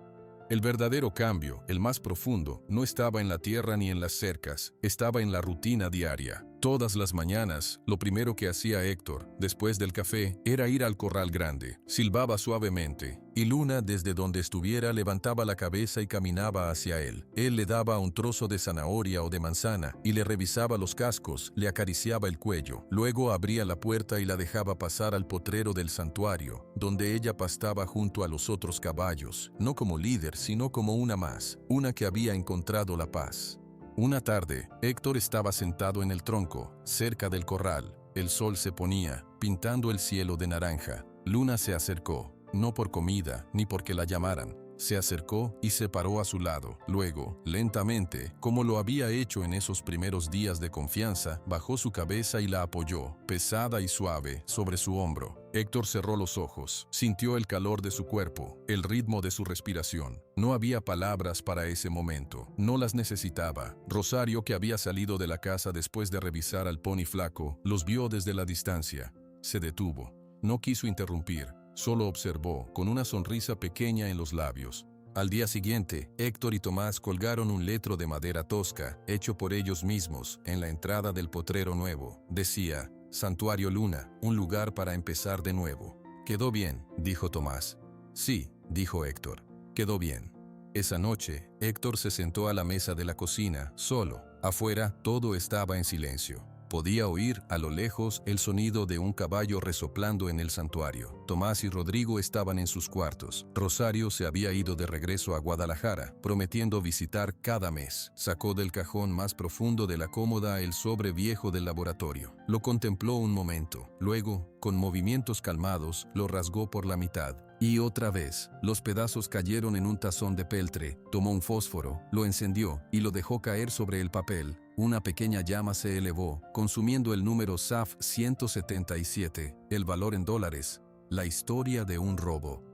El verdadero cambio, el más profundo, no estaba en la tierra ni en las cercas, estaba en la rutina diaria. Todas las mañanas, lo primero que hacía Héctor, después del café, era ir al corral grande. Silbaba suavemente, y Luna, desde donde estuviera, levantaba la cabeza y caminaba hacia él. Él le daba un trozo de zanahoria o de manzana, y le revisaba los cascos, le acariciaba el cuello. Luego abría la puerta y la dejaba pasar al potrero del santuario, donde ella pastaba junto a los otros caballos, no como líder, sino como una más, una que había encontrado la paz. Una tarde, Héctor estaba sentado en el tronco, cerca del corral. El sol se ponía, pintando el cielo de naranja. Luna se acercó, no por comida, ni porque la llamaran. Se acercó y se paró a su lado. Luego, lentamente, como lo había hecho en esos primeros días de confianza, bajó su cabeza y la apoyó, pesada y suave, sobre su hombro. Héctor cerró los ojos, sintió el calor de su cuerpo, el ritmo de su respiración. No había palabras para ese momento, no las necesitaba. Rosario, que había salido de la casa después de revisar al pony flaco, los vio desde la distancia. Se detuvo, no quiso interrumpir. Solo observó, con una sonrisa pequeña en los labios. Al día siguiente, Héctor y Tomás colgaron un letro de madera tosca, hecho por ellos mismos, en la entrada del potrero nuevo. Decía, Santuario Luna, un lugar para empezar de nuevo. «Quedó bien», dijo Tomás. «Sí», dijo Héctor, «quedó bien». Esa noche, Héctor se sentó a la mesa de la cocina, solo. Afuera, todo estaba en silencio. Podía oír, a lo lejos, el sonido de un caballo resoplando en el santuario. Tomás y Rodrigo estaban en sus cuartos. Rosario se había ido de regreso a Guadalajara, prometiendo visitar cada mes. Sacó del cajón más profundo de la cómoda el sobre viejo del laboratorio. Lo contempló un momento. Luego, con movimientos calmados, lo rasgó por la mitad. Y otra vez, los pedazos cayeron en un tazón de peltre. Tomó un fósforo, lo encendió y lo dejó caer sobre el papel. Una pequeña llama se elevó, consumiendo el número SAF 177, el valor en dólares, la historia de un robo.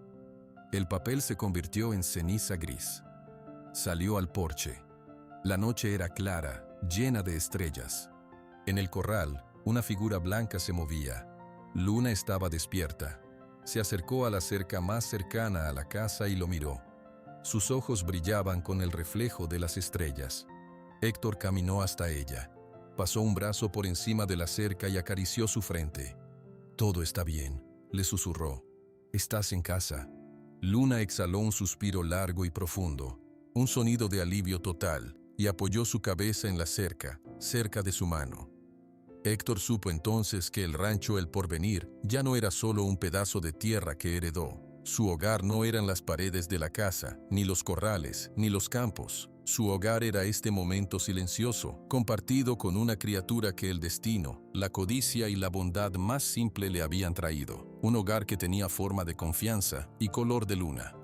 El papel se convirtió en ceniza gris. Salió al porche. La noche era clara, llena de estrellas. En el corral, una figura blanca se movía. Luna estaba despierta. Se acercó a la cerca más cercana a la casa y lo miró. Sus ojos brillaban con el reflejo de las estrellas. Héctor caminó hasta ella. Pasó un brazo por encima de la cerca y acarició su frente. «Todo está bien», le susurró. «Estás en casa». Luna exhaló un suspiro largo y profundo, un sonido de alivio total, y apoyó su cabeza en la cerca, cerca de su mano. Héctor supo entonces que el rancho El Porvenir ya no era solo un pedazo de tierra que heredó. Su hogar no eran las paredes de la casa, ni los corrales, ni los campos. Su hogar era este momento silencioso, compartido con una criatura que el destino, la codicia y la bondad más simple le habían traído. Un hogar que tenía forma de confianza y color de luna.